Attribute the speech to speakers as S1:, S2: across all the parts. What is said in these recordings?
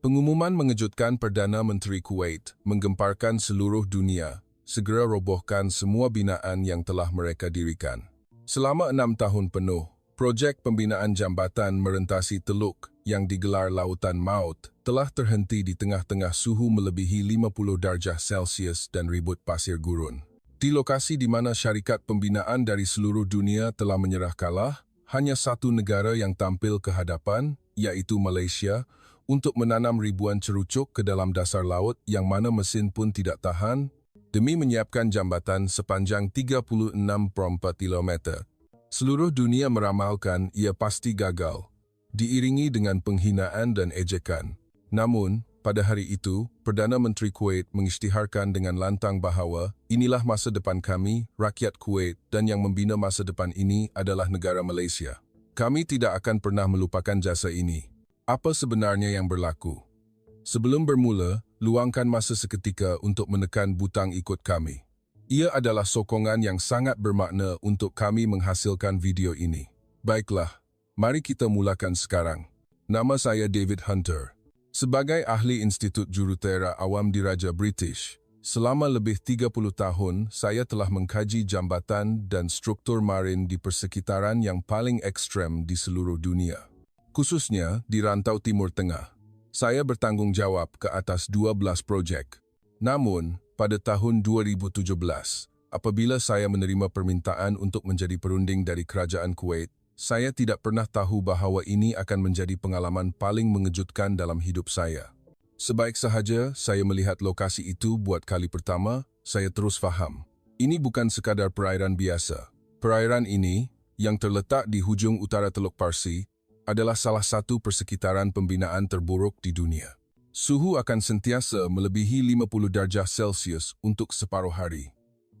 S1: Pengumuman mengejutkan Perdana Menteri Kuwait menggemparkan seluruh dunia, segera robohkan semua binaan yang telah mereka dirikan. Selama 6 tahun penuh, projek pembinaan jambatan merentasi Teluk yang digelar Lautan Maut telah terhenti di tengah-tengah suhu melebihi 50 darjah Celsius dan ribut pasir gurun. Di lokasi di mana syarikat pembinaan dari seluruh dunia telah menyerah kalah, hanya satu negara yang tampil ke hadapan, yaitu Malaysia, untuk menanam ribuan cerucuk ke dalam dasar laut yang mana mesin pun tidak tahan, demi menyiapkan jambatan sepanjang 36,4 km. Seluruh dunia meramalkan ia pasti gagal, diiringi dengan penghinaan dan ejekan. Namun, pada hari itu, Perdana Menteri Kuwait mengisytiharkan dengan lantang bahawa inilah masa depan kami, rakyat Kuwait, dan yang membina masa depan ini adalah negara Malaysia. Kami tidak akan pernah melupakan jasa ini. Apa sebenarnya yang berlaku? Sebelum bermula, luangkan masa seketika untuk menekan butang ikut kami. Ia adalah sokongan yang sangat bermakna untuk kami menghasilkan video ini. Baiklah, mari kita mulakan sekarang. Nama saya David Hunter. Sebagai ahli Institut Jurutera Awam Diraja British, selama lebih 30 tahun saya telah mengkaji jambatan dan struktur marin di persekitaran yang paling ekstrem di seluruh dunia. Khususnya di rantau Timur Tengah. Saya bertanggungjawab ke atas 12 projek. Namun, pada tahun 2017, apabila saya menerima permintaan untuk menjadi perunding dari Kerajaan Kuwait, saya tidak pernah tahu bahawa ini akan menjadi pengalaman paling mengejutkan dalam hidup saya. Sebaik sahaja saya melihat lokasi itu buat kali pertama, saya terus faham. Ini bukan sekadar perairan biasa. Perairan ini, yang terletak di hujung utara Teluk Parsi, adalah salah satu persekitaran pembinaan terburuk di dunia. Suhu akan sentiasa melebihi 50 darjah Celsius untuk separuh hari.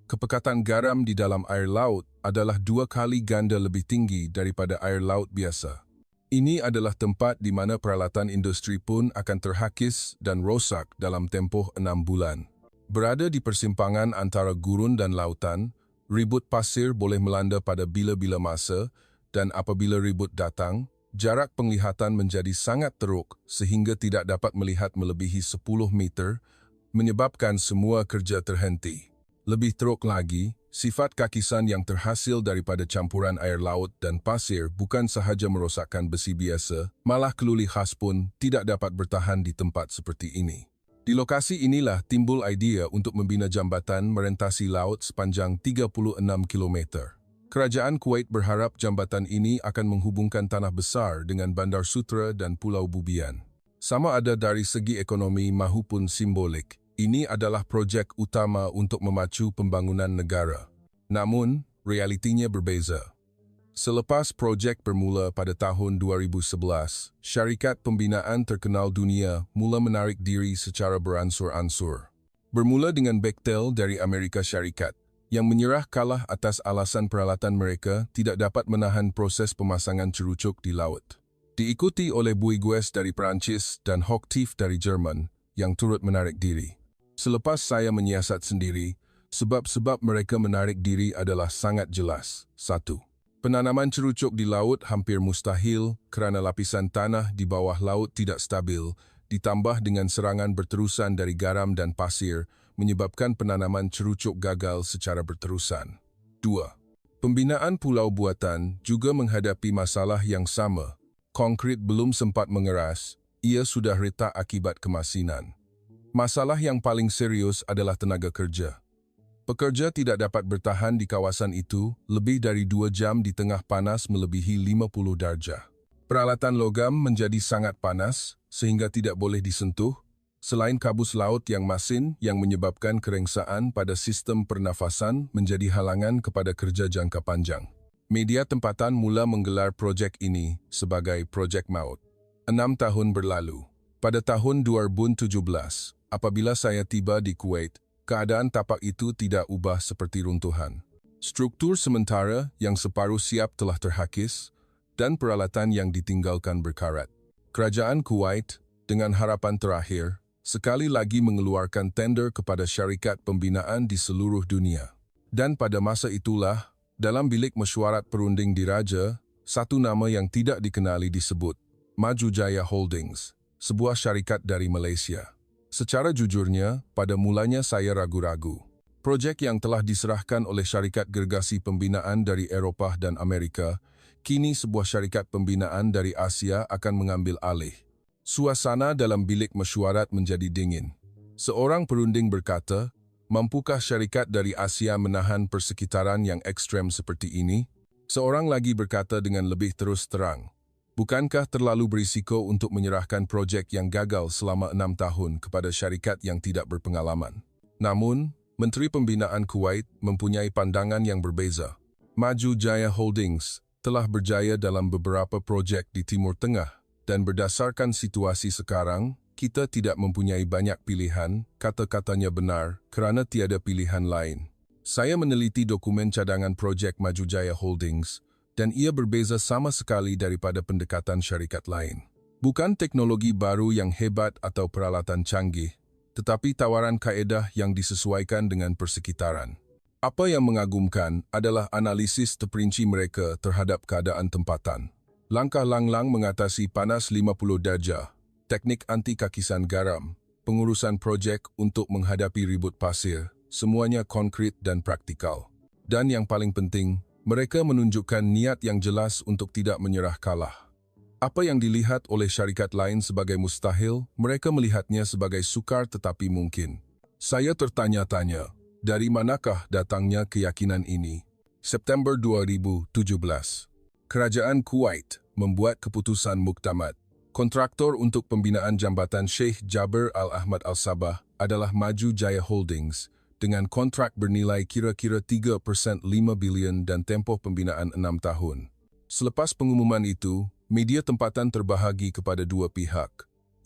S1: Kepekatan garam di dalam air laut adalah 2 kali ganda lebih tinggi daripada air laut biasa. Ini adalah tempat di mana peralatan industri pun akan terhakis dan rosak dalam tempoh 6 bulan. Berada di persimpangan antara gurun dan lautan, ribut pasir boleh melanda pada bila-bila masa dan apabila ribut datang, jarak penglihatan menjadi sangat teruk sehingga tidak dapat melihat melebihi 10 meter, menyebabkan semua kerja terhenti. Lebih teruk lagi, sifat kakisan yang terhasil daripada campuran air laut dan pasir bukan sahaja merosakkan besi biasa, malah keluli khas pun tidak dapat bertahan di tempat seperti ini. Di lokasi inilah timbul idea untuk membina jambatan merentasi laut sepanjang 36 kilometer. Kerajaan Kuwait berharap jambatan ini akan menghubungkan Tanah Besar dengan Bandar Sutera dan Pulau Bubian. Sama ada dari segi ekonomi maupun simbolik, ini adalah projek utama untuk memacu pembangunan negara. Namun, realitinya berbeza. Selepas projek bermula pada tahun 2011, syarikat pembinaan terkenal dunia mula menarik diri secara beransur-ansur. Bermula dengan Bechtel dari Amerika Syarikat, yang menyerah kalah atas alasan peralatan mereka tidak dapat menahan proses pemasangan cerucuk di laut. Diikuti oleh Bouygues dari Perancis dan Hochtief dari Jerman yang turut menarik diri. Selepas saya menyiasat sendiri, sebab-sebab mereka menarik diri adalah sangat jelas. 1. Penanaman cerucuk di laut hampir mustahil kerana lapisan tanah di bawah laut tidak stabil, ditambah dengan serangan berterusan dari garam dan pasir, menyebabkan penanaman cerucuk gagal secara berterusan. 2. Pembinaan pulau buatan juga menghadapi masalah yang sama. Konkrit belum sempat mengeras, ia sudah retak akibat kemasinan. Masalah yang paling serius adalah tenaga kerja. Pekerja tidak dapat bertahan di kawasan itu lebih dari 2 jam di tengah panas melebihi 50 darjah. Peralatan logam menjadi sangat panas sehingga tidak boleh disentuh, selain kabus laut yang masin yang menyebabkan kerengsaan pada sistem pernafasan menjadi halangan kepada kerja jangka panjang. Media tempatan mula menggelar projek ini sebagai Projek Maut. 6 tahun berlalu. Pada tahun 2017, apabila saya tiba di Kuwait, keadaan tapak itu tidak ubah seperti runtuhan. Struktur sementara yang separuh siap telah terhakis dan peralatan yang ditinggalkan berkarat. Kerajaan Kuwait, dengan harapan terakhir, sekali lagi mengeluarkan tender kepada syarikat pembinaan di seluruh dunia. Dan pada masa itulah, dalam bilik mesyuarat perunding diraja, satu nama yang tidak dikenali disebut, Maju Jaya Holdings, sebuah syarikat dari Malaysia. Secara jujurnya, pada mulanya saya ragu-ragu. Projek yang telah diserahkan oleh syarikat gergasi pembinaan dari Eropah dan Amerika, kini sebuah syarikat pembinaan dari Asia akan mengambil alih. Suasana dalam bilik mesyuarat menjadi dingin. Seorang perunding berkata, mampukah syarikat dari Asia menahan persekitaran yang ekstrem seperti ini? Seorang lagi berkata dengan lebih terus terang, bukankah terlalu berisiko untuk menyerahkan projek yang gagal selama 6 tahun kepada syarikat yang tidak berpengalaman? Namun, Menteri Pembinaan Kuwait mempunyai pandangan yang berbeza. Maju Jaya Holdings telah berjaya dalam beberapa projek di Timur Tengah dan berdasarkan situasi sekarang, kita tidak mempunyai banyak pilihan, kata-katanya benar, kerana tiada pilihan lain. Saya meneliti dokumen cadangan projek Maju Jaya Holdings dan ia berbeza sama sekali daripada pendekatan syarikat lain. Bukan teknologi baru yang hebat atau peralatan canggih, tetapi tawaran kaedah yang disesuaikan dengan persekitaran. Apa yang mengagumkan adalah analisis terperinci mereka terhadap keadaan tempatan. Langkah Lang-Lang mengatasi panas 50 darjah, teknik anti-kakisan garam, pengurusan projek untuk menghadapi ribut pasir, semuanya konkret dan praktikal. Dan yang paling penting, mereka menunjukkan niat yang jelas untuk tidak menyerah kalah. Apa yang dilihat oleh syarikat lain sebagai mustahil, mereka melihatnya sebagai sukar tetapi mungkin. Saya tertanya-tanya, dari manakah datangnya keyakinan ini? September 2017. Kerajaan Kuwait membuat keputusan muktamad. Kontraktor untuk pembinaan jambatan Sheikh Jaber Al-Ahmad Al-Sabah adalah Maju Jaya Holdings dengan kontrak bernilai kira-kira 3% 5 bilion dan tempoh pembinaan 6 tahun. Selepas pengumuman itu, media tempatan terbahagi kepada dua pihak,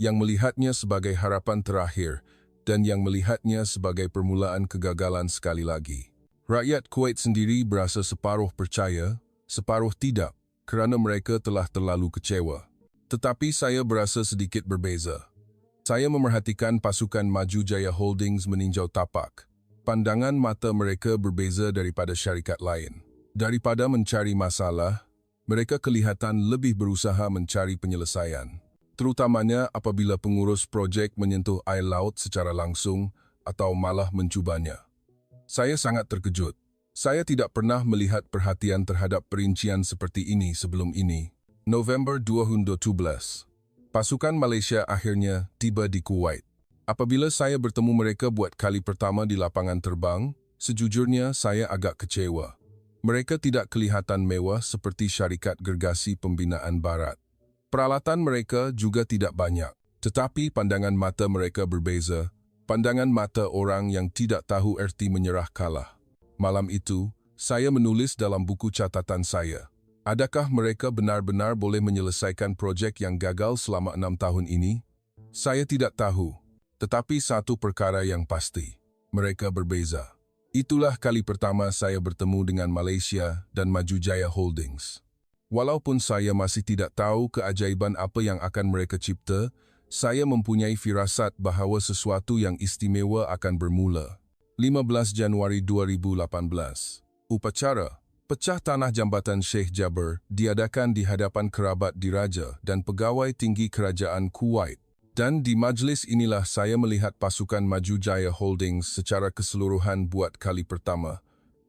S1: yang melihatnya sebagai harapan terakhir dan yang melihatnya sebagai permulaan kegagalan sekali lagi. Rakyat Kuwait sendiri berasa separuh percaya, separuh tidak, kerana mereka telah terlalu kecewa. Tetapi saya berasa sedikit berbeza. Saya memerhatikan pasukan Maju Jaya Holdings meninjau tapak. Pandangan mata mereka berbeza daripada syarikat lain. Daripada mencari masalah, mereka kelihatan lebih berusaha mencari penyelesaian. Terutamanya apabila pengurus projek menyentuh air laut secara langsung atau malah mencubanya. Saya sangat terkejut. Saya tidak pernah melihat perhatian terhadap perincian seperti ini sebelum ini. November 2017. Pasukan Malaysia akhirnya tiba di Kuwait. Apabila saya bertemu mereka buat kali pertama di lapangan terbang, sejujurnya saya agak kecewa. Mereka tidak kelihatan mewah seperti syarikat gergasi pembinaan barat. Peralatan mereka juga tidak banyak, tetapi pandangan mata mereka berbeza, pandangan mata orang yang tidak tahu erti menyerah kalah. Malam itu, saya menulis dalam buku catatan saya, adakah mereka benar-benar boleh menyelesaikan projek yang gagal selama 6 tahun ini? Saya tidak tahu, tetapi satu perkara yang pasti, mereka berbeza. Itulah kali pertama saya bertemu dengan Malaysia dan Maju Jaya Holdings. Walaupun saya masih tidak tahu keajaiban apa yang akan mereka cipta, saya mempunyai firasat bahawa sesuatu yang istimewa akan bermula. 15 Januari 2018. Upacara pecah tanah jambatan Sheikh Jaber diadakan di hadapan kerabat diraja dan pegawai tinggi kerajaan Kuwait. Dan di majlis inilah saya melihat pasukan Maju Jaya Holdings secara keseluruhan buat kali pertama.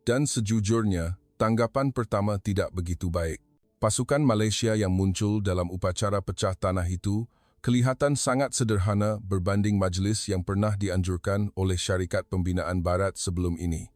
S1: Dan sejujurnya, tanggapan pertama tidak begitu baik. Pasukan Malaysia yang muncul dalam upacara pecah tanah itu kelihatan sangat sederhana berbanding majlis yang pernah dianjurkan oleh syarikat pembinaan barat sebelum ini.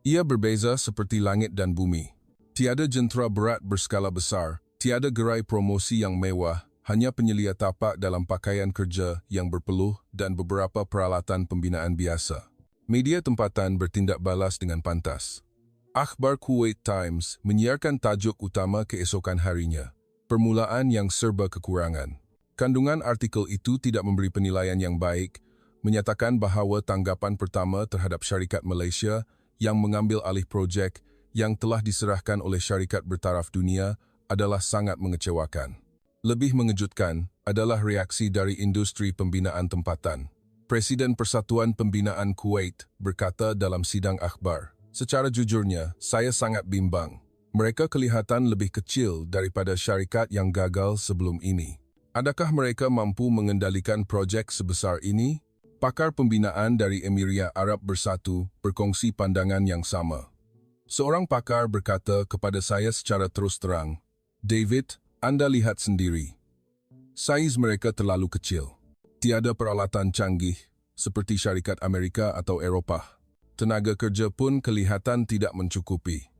S1: Ia berbeza seperti langit dan bumi. Tiada jentera berat berskala besar, tiada gerai promosi yang mewah, hanya penyelia tapak dalam pakaian kerja yang berpeluh dan beberapa peralatan pembinaan biasa. Media tempatan bertindak balas dengan pantas. Akhbar Kuwait Times menyiarkan tajuk utama keesokan harinya, permulaan yang serba kekurangan. Kandungan artikel itu tidak memberi penilaian yang baik, menyatakan bahawa tanggapan pertama terhadap syarikat Malaysia yang mengambil alih projek yang telah diserahkan oleh syarikat bertaraf dunia adalah sangat mengecewakan. Lebih mengejutkan adalah reaksi dari industri pembinaan tempatan. Presiden Persatuan Pembinaan Kuwait berkata dalam sidang akhbar, secara jujurnya, saya sangat bimbang. Mereka kelihatan lebih kecil daripada syarikat yang gagal sebelum ini. Adakah mereka mampu mengendalikan projek sebesar ini? Pakar pembinaan dari Emiria Arab Bersatu berkongsi pandangan yang sama. Seorang pakar berkata kepada saya secara terus terang, "David, Anda lihat sendiri. Saiz mereka terlalu kecil. Tiada peralatan canggih seperti syarikat Amerika atau Eropah. Tenaga kerja pun kelihatan tidak mencukupi.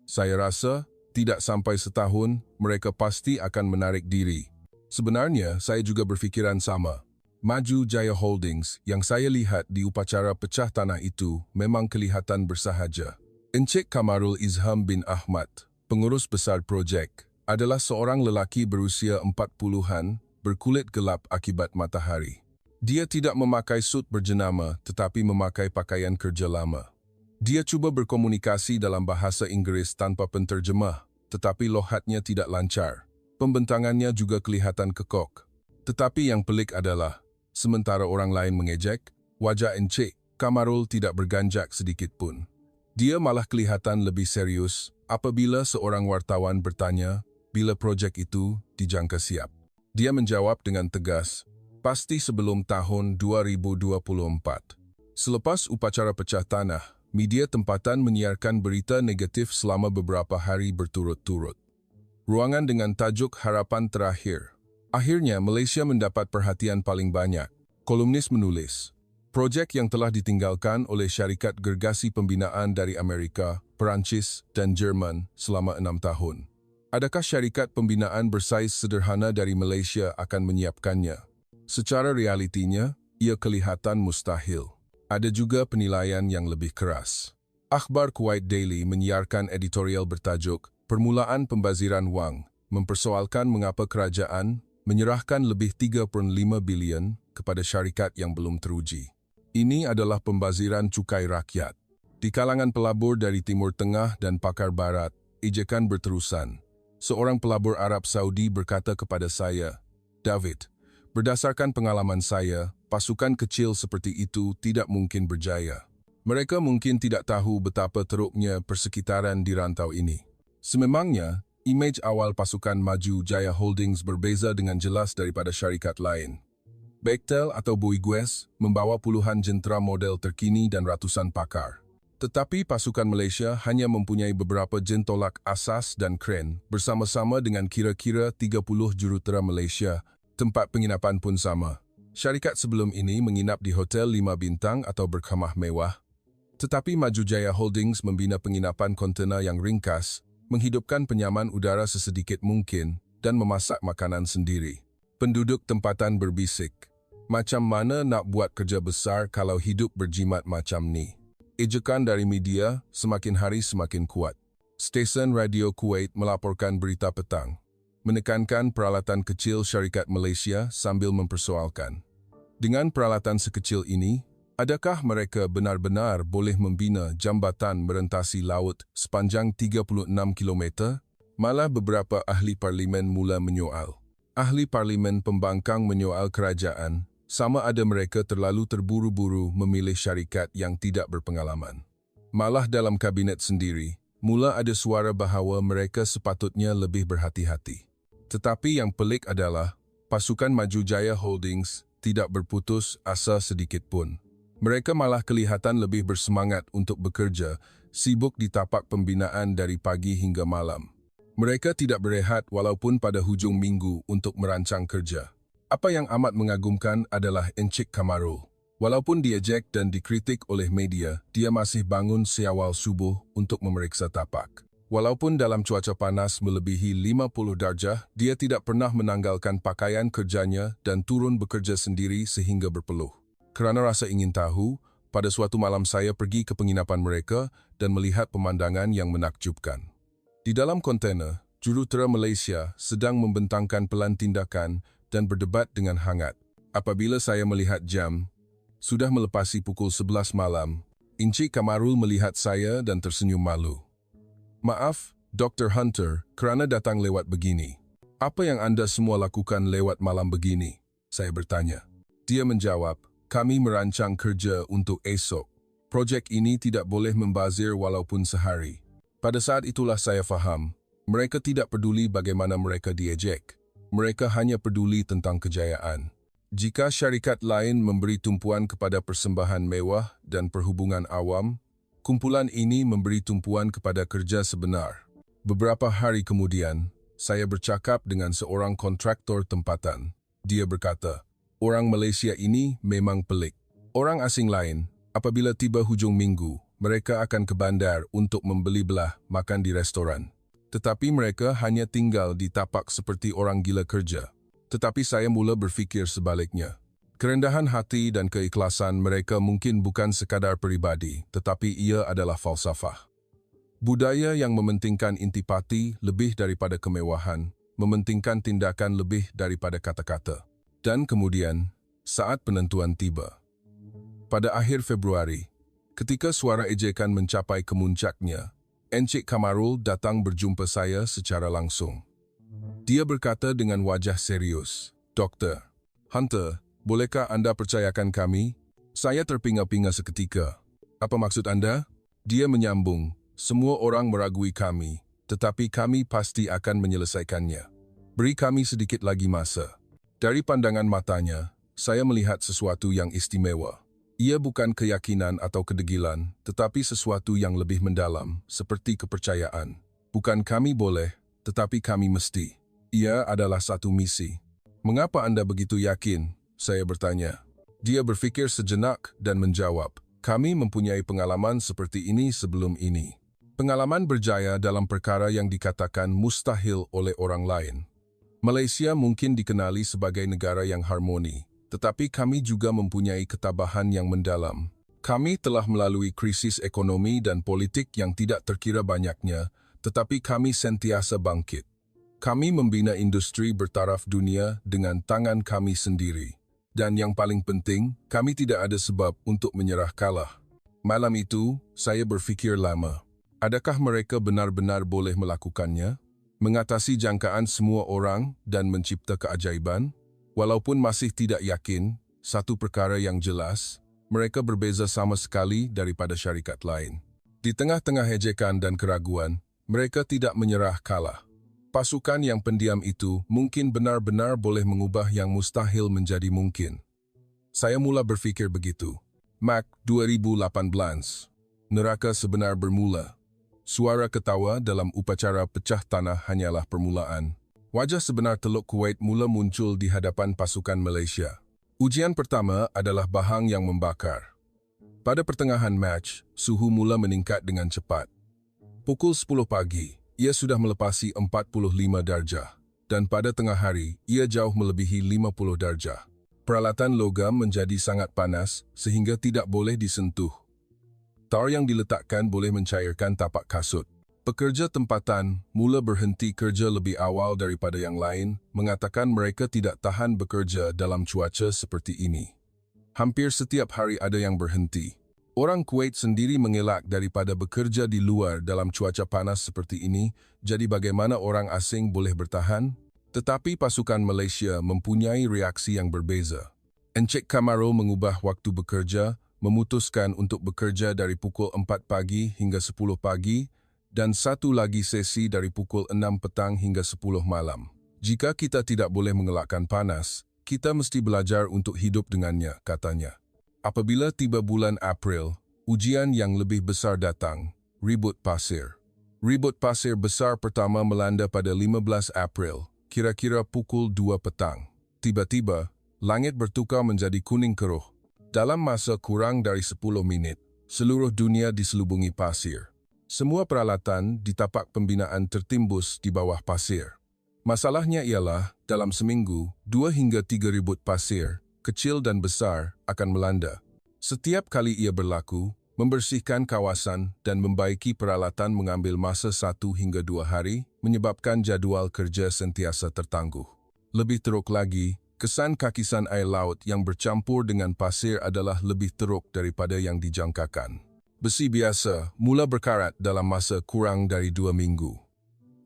S1: Saya rasa, tidak sampai setahun, mereka pasti akan menarik diri." Sebenarnya, saya juga berfikiran sama. Maju Jaya Holdings yang saya lihat di upacara pecah tanah itu memang kelihatan bersahaja. Encik Kamarul Izham bin Ahmad, pengurus besar projek, adalah seorang lelaki berusia 40-an, berkulit gelap akibat matahari. Dia tidak memakai sut berjenama tetapi memakai pakaian kerja lama. Dia cuba berkomunikasi dalam bahasa Inggris tanpa penterjemah, tetapi lohatnya tidak lancar. Pembentangannya juga kelihatan kekok. Tetapi yang pelik adalah, sementara orang lain mengejek, wajah Encik Kamarul tidak berganjak sedikit pun. Dia malah kelihatan lebih serius apabila seorang wartawan bertanya bila projek itu dijangka siap. Dia menjawab dengan tegas, "Pasti sebelum tahun 2024. Selepas upacara pecah tanah, media tempatan menyiarkan berita negatif selama beberapa hari berturut-turut. Ruangan dengan tajuk Harapan Terakhir. Akhirnya Malaysia mendapat perhatian paling banyak. Kolumnis menulis, projek yang telah ditinggalkan oleh syarikat gergasi pembinaan dari Amerika, Perancis dan Jerman selama 6 tahun. Adakah syarikat pembinaan bersaiz sederhana dari Malaysia akan menyiapkannya? Secara realitinya, ia kelihatan mustahil. Ada juga penilaian yang lebih keras. Akhbar Kuwait Daily menyiarkan editorial bertajuk Permulaan Pembaziran Wang, mempersoalkan mengapa kerajaan menyerahkan lebih 3.5 bilion kepada syarikat yang belum teruji. Ini adalah pembaziran cukai rakyat. Di kalangan pelabur dari Timur Tengah dan pakar Barat, ejekan berterusan. Seorang pelabur Arab Saudi berkata kepada saya, "David, berdasarkan pengalaman saya, pasukan kecil seperti itu tidak mungkin berjaya. Mereka mungkin tidak tahu betapa teruknya persekitaran di rantau ini." Sememangnya, imej awal pasukan Maju Jaya Holdings berbeza dengan jelas daripada syarikat lain. Bechtel atau Bouygues membawa puluhan jentera model terkini dan ratusan pakar. Tetapi pasukan Malaysia hanya mempunyai beberapa jentolak asas dan kren bersama-sama dengan kira-kira 30 jurutera Malaysia. Tempat penginapan pun sama. Syarikat sebelum ini menginap di hotel 5 bintang atau berkhemah mewah. Tetapi Maju Jaya Holdings membina penginapan kontena yang ringkas, menghidupkan penyaman udara sesedikit mungkin dan memasak makanan sendiri. Penduduk tempatan berbisik, "Macam mana nak buat kerja besar kalau hidup berjimat macam ni?" Ejekan dari media semakin hari semakin kuat. Stesen Radio Kuwait melaporkan berita petang, menekankan peralatan kecil syarikat Malaysia sambil mempersoalkan, dengan peralatan sekecil ini, adakah mereka benar-benar boleh membina jambatan merentasi laut sepanjang 36 km? Malah beberapa ahli parlimen mula menyoal. Ahli parlimen pembangkang menyoal kerajaan, sama ada mereka terlalu terburu-buru memilih syarikat yang tidak berpengalaman. Malah dalam kabinet sendiri, mula ada suara bahawa mereka sepatutnya lebih berhati-hati. Tetapi yang pelik adalah, pasukan Maju Jaya Holdings tidak berputus asa sedikit pun. Mereka malah kelihatan lebih bersemangat untuk bekerja, sibuk di tapak pembinaan dari pagi hingga malam. Mereka tidak berehat walaupun pada hujung minggu untuk merancang kerja. Apa yang amat mengagumkan adalah Encik Kamarul. Walaupun diejek dan dikritik oleh media, dia masih bangun seawal subuh untuk memeriksa tapak. Walaupun dalam cuaca panas melebihi 50 darjah, dia tidak pernah menanggalkan pakaian kerjanya dan turun bekerja sendiri sehingga berpeluh. Kerana rasa ingin tahu, pada suatu malam saya pergi ke penginapan mereka dan melihat pemandangan yang menakjubkan. Di dalam kontena, jurutera Malaysia sedang membentangkan pelan tindakan dan berdebat dengan hangat. Apabila saya melihat jam, sudah melepasi pukul 11 malam, Encik Kamarul melihat saya dan tersenyum malu. "Maaf, Dr. Hunter, kerana datang lewat begini. Apa yang anda semua lakukan lewat malam begini?" Saya bertanya. Dia menjawab, "Kami merancang kerja untuk esok. Projek ini tidak boleh membazir walaupun sehari." Pada saat itulah saya faham, mereka tidak peduli bagaimana mereka diejek. Mereka hanya peduli tentang kejayaan. Jika syarikat lain memberi tumpuan kepada persembahan mewah dan perhubungan awam, kumpulan ini memberi tumpuan kepada kerja sebenar. Beberapa hari kemudian, saya bercakap dengan seorang kontraktor tempatan. Dia berkata, orang Malaysia ini memang pelik. Orang asing lain, apabila tiba hujung minggu, mereka akan ke bandar untuk membeli belah makan di restoran. Tetapi mereka hanya tinggal di tapak seperti orang gila kerja. Tetapi saya mula berfikir sebaliknya. Kerendahan hati dan keikhlasan mereka mungkin bukan sekadar peribadi, tetapi ia adalah falsafah. Budaya yang mementingkan intipati lebih daripada kemewahan, mementingkan tindakan lebih daripada kata-kata. Dan kemudian, saat penentuan tiba. Pada akhir Februari, ketika suara ejekan mencapai kemuncaknya, Encik Kamarul datang berjumpa saya secara langsung. Dia berkata dengan wajah serius, "Doktor Hunter, bolehkah anda percayakan kami?" Saya terpinga-pinga seketika. "Apa maksud anda?" Dia menyambung, "Semua orang meragui kami, tetapi kami pasti akan menyelesaikannya. Beri kami sedikit lagi masa." Dari pandangan matanya, saya melihat sesuatu yang istimewa. Ia bukan keyakinan atau kedegilan, tetapi sesuatu yang lebih mendalam, seperti kepercayaan. Bukan kami boleh, tetapi kami mesti. Ia adalah satu misi. "Mengapa anda begitu yakin?" saya bertanya. Dia berfikir sejenak dan menjawab, "Kami mempunyai pengalaman seperti ini sebelum ini. Pengalaman berjaya dalam perkara yang dikatakan mustahil oleh orang lain. Malaysia mungkin dikenali sebagai negara yang harmoni, tetapi kami juga mempunyai ketabahan yang mendalam. Kami telah melalui krisis ekonomi dan politik yang tidak terkira banyaknya, tetapi kami sentiasa bangkit. Kami membina industri bertaraf dunia dengan tangan kami sendiri. Dan yang paling penting, kami tidak ada sebab untuk menyerah kalah." Malam itu, saya berfikir lama. Adakah mereka benar-benar boleh melakukannya? Mengatasi jangkaan semua orang dan mencipta keajaiban? Walaupun masih tidak yakin, satu perkara yang jelas, mereka berbeza sama sekali daripada syarikat lain. Di tengah-tengah ejekan dan keraguan, mereka tidak menyerah kalah. Pasukan yang pendiam itu mungkin benar-benar boleh mengubah yang mustahil menjadi mungkin. Saya mula berfikir begitu. Mac 2018. Neraka sebenar bermula. Suara ketawa dalam upacara pecah tanah hanyalah permulaan. Wajah sebenar Teluk Kuwait mula muncul di hadapan pasukan Malaysia. Ujian pertama adalah bahang yang membakar. Pada pertengahan match, suhu mula meningkat dengan cepat. Pukul 10 pagi, ia sudah melepasi 45 darjah. Dan pada tengah hari, ia jauh melebihi 50 darjah. Peralatan logam menjadi sangat panas sehingga tidak boleh disentuh. Tar yang diletakkan boleh mencairkan tapak kasut. Pekerja tempatan mula berhenti kerja lebih awal daripada yang lain, mengatakan mereka tidak tahan bekerja dalam cuaca seperti ini. Hampir setiap hari ada yang berhenti. Orang Kuwait sendiri mengelak daripada bekerja di luar dalam cuaca panas seperti ini, jadi bagaimana orang asing boleh bertahan? Tetapi pasukan Malaysia mempunyai reaksi yang berbeza. Encik Kamarul mengubah waktu bekerja, memutuskan untuk bekerja dari pukul 4 pagi hingga 10 pagi, dan satu lagi sesi dari pukul 6 petang hingga 10 malam. Jika kita tidak boleh mengelakkan panas, kita mesti belajar untuk hidup dengannya, katanya. Apabila tiba bulan April, ujian yang lebih besar datang, ribut pasir. Ribut pasir besar pertama melanda pada 15 April, kira-kira pukul 2 petang. Tiba-tiba, langit bertukar menjadi kuning keruh. Dalam masa kurang dari 10 menit, seluruh dunia diselubungi pasir. Semua peralatan di tapak pembinaan tertimbus di bawah pasir. Masalahnya ialah, dalam seminggu, 2 hingga 3 ribut pasir, kecil dan besar, akan melanda. Setiap kali ia berlaku, membersihkan kawasan dan membaiki peralatan mengambil masa 1 hingga 2 hari, menyebabkan jadual kerja sentiasa tertangguh. Lebih teruk lagi, kesan kakisan air laut yang bercampur dengan pasir adalah lebih teruk daripada yang dijangkakan. Besi biasa mula berkarat dalam masa kurang dari 2 minggu.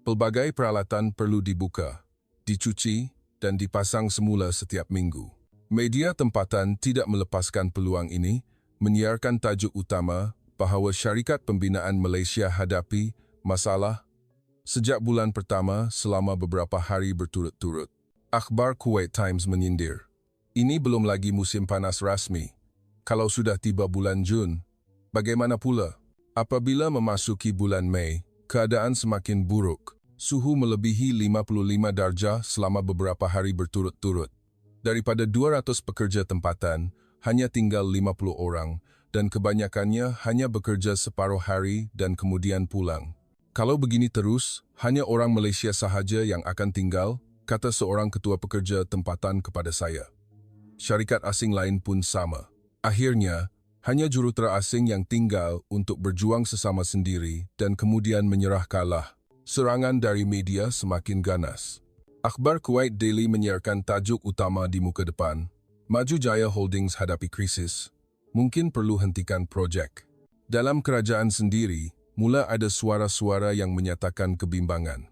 S1: Pelbagai peralatan perlu dibuka, dicuci, dan dipasang semula setiap minggu. Media tempatan tidak melepaskan peluang ini, menyiarkan tajuk utama bahawa syarikat pembinaan Malaysia hadapi masalah sejak bulan pertama selama beberapa hari berturut-turut. Akhbar Kuwait Times menyindir, ini belum lagi musim panas rasmi. Kalau sudah tiba bulan Jun, bagaimana pula? Apabila memasuki bulan Mei, keadaan semakin buruk. Suhu melebihi 55 darjah selama beberapa hari berturut-turut. Daripada 200 pekerja tempatan, hanya tinggal 50 orang dan kebanyakannya hanya bekerja separuh hari dan kemudian pulang. Kalau begini terus, hanya orang Malaysia sahaja yang akan tinggal, kata seorang ketua pekerja tempatan kepada saya. Syarikat asing lain pun sama. Akhirnya, hanya jurutera asing yang tinggal untuk berjuang sesama sendiri dan kemudian menyerah kalah. Serangan dari media semakin ganas. Akhbar Kuwait Daily menyiarkan tajuk utama di muka depan. Maju Jaya Holdings hadapi krisis. Mungkin perlu hentikan projek. Dalam kerajaan sendiri, mula ada suara-suara yang menyatakan kebimbangan.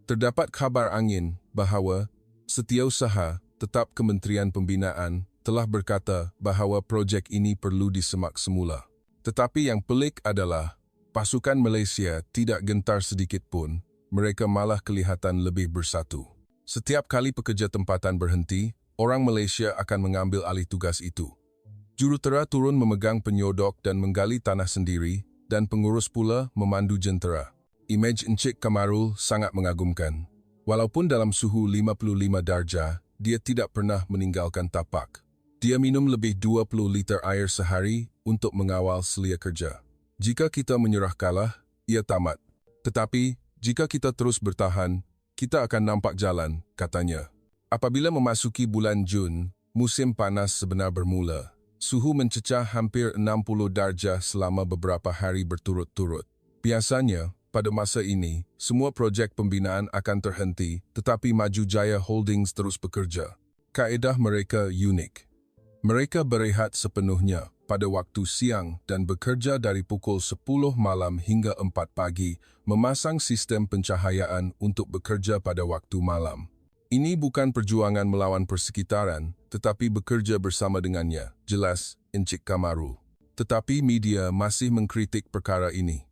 S1: Terdapat kabar angin bahawa Setiausaha Tetap Kementerian Pembinaan telah berkata bahawa projek ini perlu disemak semula. Tetapi yang pelik adalah pasukan Malaysia tidak gentar sedikit pun, mereka malah kelihatan lebih bersatu. Setiap kali pekerja tempatan berhenti, orang Malaysia akan mengambil alih tugas itu. Jurutera turun memegang penyodok dan menggali tanah sendiri, dan pengurus pula memandu jentera. Imej Encik Kamarul sangat mengagumkan. Walaupun dalam suhu 55 darjah, dia tidak pernah meninggalkan tapak. Dia minum lebih 20 liter air sehari untuk mengawal selia kerja. Jika kita menyerah kalah, ia tamat. Tetapi, jika kita terus bertahan, kita akan nampak jalan, katanya. Apabila memasuki bulan Jun, musim panas sebenar bermula. Suhu mencecah hampir 60 darjah selama beberapa hari berturut-turut. Biasanya, pada masa ini, semua projek pembinaan akan terhenti, tetapi Maju Jaya Holdings terus bekerja. Kaedah mereka unik. Mereka berehat sepenuhnya pada waktu siang dan bekerja dari pukul 10 malam hingga 4 pagi, memasang sistem pencahayaan untuk bekerja pada waktu malam. Ini bukan perjuangan melawan persekitaran, tetapi bekerja bersama dengannya, jelas Encik Kamarul. Tetapi media masih mengkritik perkara ini.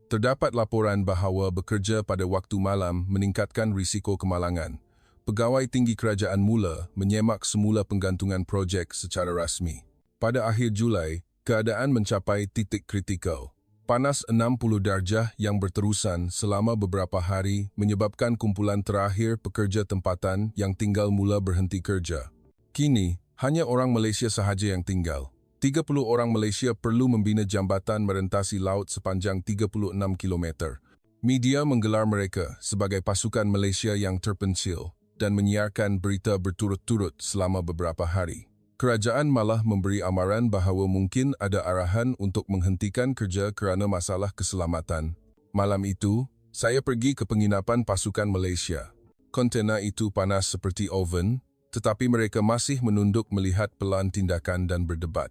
S1: Terdapat laporan bahawa bekerja pada waktu malam meningkatkan risiko kemalangan. Pegawai tinggi kerajaan mula menyemak semula penggantungan projek secara rasmi. Pada akhir Julai, keadaan mencapai titik kritikal. Panas 60 darjah yang berterusan selama beberapa hari menyebabkan kumpulan terakhir pekerja tempatan yang tinggal mula berhenti kerja. Kini, hanya orang Malaysia sahaja yang tinggal. 30 orang Malaysia perlu membina jambatan merentasi laut sepanjang 36 km. Media menggelar mereka sebagai pasukan Malaysia yang terpencil dan menyiarkan berita berturut-turut selama beberapa hari. Kerajaan malah memberi amaran bahawa mungkin ada arahan untuk menghentikan kerja kerana masalah keselamatan. Malam itu, saya pergi ke penginapan pasukan Malaysia. Kontena itu panas seperti oven, tetapi mereka masih menunduk melihat pelan tindakan dan berdebat.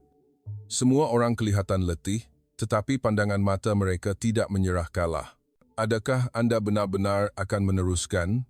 S1: Semua orang kelihatan letih, tetapi pandangan mata mereka tidak menyerah kalah. Adakah anda benar-benar akan meneruskan?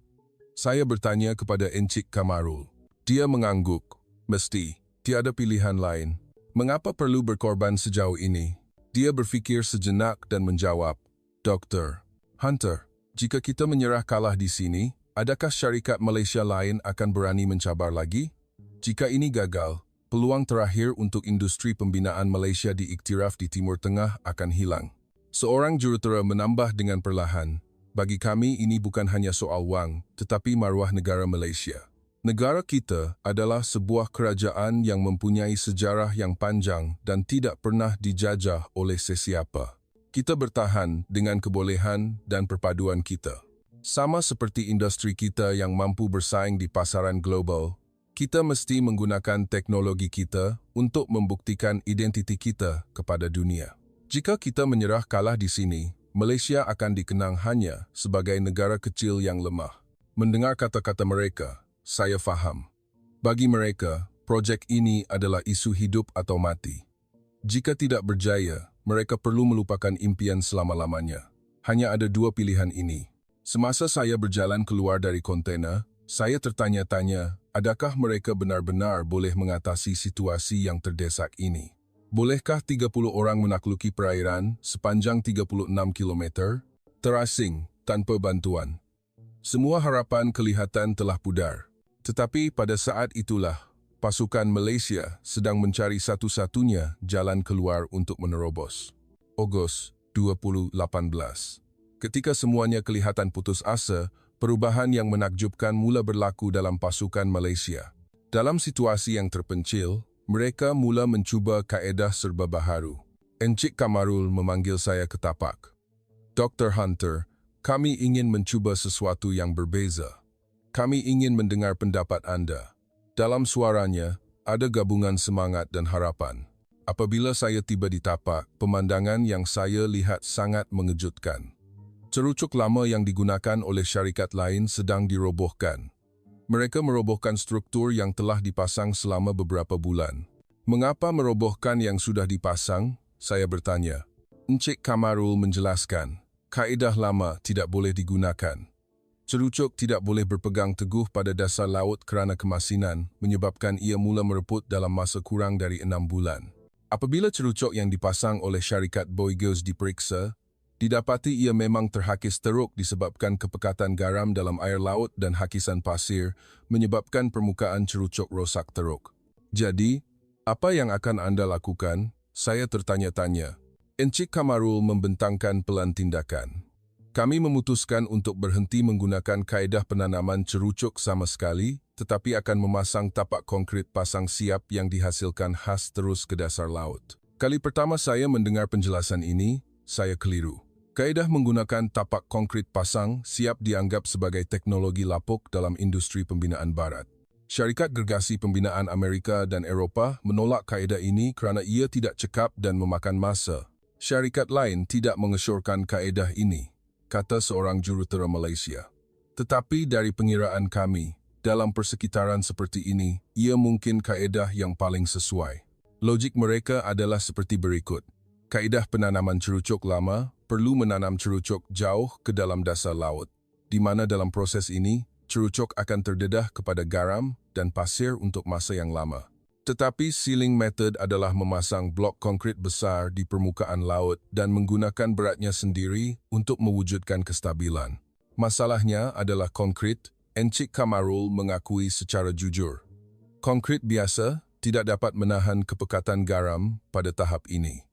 S1: Saya bertanya kepada Encik Kamarul. Dia mengangguk. Mesti, tiada pilihan lain. Mengapa perlu berkorban sejauh ini? Dia berfikir sejenak dan menjawab, Dr. Hunter, jika kita menyerah kalah di sini, adakah syarikat Malaysia lain akan berani mencabar lagi? Jika ini gagal, peluang terakhir untuk industri pembinaan Malaysia diiktiraf di Timur Tengah akan hilang. Seorang jurutera menambah dengan perlahan, bagi kami ini bukan hanya soal wang, tetapi maruah negara Malaysia. Negara kita adalah sebuah kerajaan yang mempunyai sejarah yang panjang dan tidak pernah dijajah oleh sesiapa. Kita bertahan dengan kebolehan dan perpaduan kita. Sama seperti industri kita yang mampu bersaing di pasaran global, kita mesti menggunakan teknologi kita untuk membuktikan identiti kita kepada dunia. Jika kita menyerah kalah di sini, Malaysia akan dikenang hanya sebagai negara kecil yang lemah. Mendengar kata-kata mereka, saya faham. Bagi mereka, projek ini adalah isu hidup atau mati. Jika tidak berjaya, mereka perlu melupakan impian selama-lamanya. Hanya ada dua pilihan ini. Semasa saya berjalan keluar dari kontena, saya tertanya-tanya, adakah mereka benar-benar boleh mengatasi situasi yang terdesak ini? Bolehkah 30 orang menakluki perairan sepanjang 36 km, terasing tanpa bantuan? Semua harapan kelihatan telah pudar. Tetapi pada saat itulah, pasukan Malaysia sedang mencari satu-satunya jalan keluar untuk menerobos. Ogos 2018. Ketika semuanya kelihatan putus asa, perubahan yang menakjubkan mula berlaku dalam pasukan Malaysia. Dalam situasi yang terpencil, mereka mula mencuba kaedah serba baharu. Encik Kamarul memanggil saya ke tapak. Dr. Hunter, kami ingin mencuba sesuatu yang berbeza. Kami ingin mendengar pendapat Anda. Dalam suaranya, ada gabungan semangat dan harapan. Apabila saya tiba di tapak, pemandangan yang saya lihat sangat mengejutkan. Cerucuk lama yang digunakan oleh syarikat lain sedang dirobohkan. Mereka merobohkan struktur yang telah dipasang selama beberapa bulan. Mengapa merobohkan yang sudah dipasang? Saya bertanya. Encik Kamarul menjelaskan, kaedah lama tidak boleh digunakan. Cerucuk tidak boleh berpegang teguh pada dasar laut kerana kemasinan, menyebabkan ia mula mereput dalam masa kurang dari 6 bulan. Apabila cerucuk yang dipasang oleh syarikat Boygos diperiksa, didapati ia memang terhakis teruk disebabkan kepekatan garam dalam air laut dan hakisan pasir, menyebabkan permukaan cerucuk rosak teruk. Jadi, apa yang akan anda lakukan? Saya tertanya-tanya. Encik Kamarul membentangkan pelan tindakan. Kami memutuskan untuk berhenti menggunakan kaedah penanaman cerucuk sama sekali, tetapi akan memasang tapak konkrit pasang siap yang dihasilkan khas terus ke dasar laut. Kali pertama saya mendengar penjelasan ini, saya keliru. Kaedah menggunakan tapak konkrit pasang siap dianggap sebagai teknologi lapuk dalam industri pembinaan barat. Syarikat gergasi pembinaan Amerika dan Eropah menolak kaedah ini kerana ia tidak cekap dan memakan masa. Syarikat lain tidak mengesyorkan kaedah ini, kata seorang jurutera Malaysia. Tetapi dari pengiraan kami, dalam persekitaran seperti ini, ia mungkin kaedah yang paling sesuai. Logik mereka adalah seperti berikut. Kaedah penanaman cerucuk lama perlu menanam cerucuk jauh ke dalam dasar laut, di mana dalam proses ini, cerucuk akan terdedah kepada garam dan pasir untuk masa yang lama. Tetapi sealing method adalah memasang blok konkrit besar di permukaan laut dan menggunakan beratnya sendiri untuk mewujudkan kestabilan. Masalahnya adalah konkrit, Encik Kamarul mengakui secara jujur. Konkrit biasa tidak dapat menahan kepekatan garam pada tahap ini.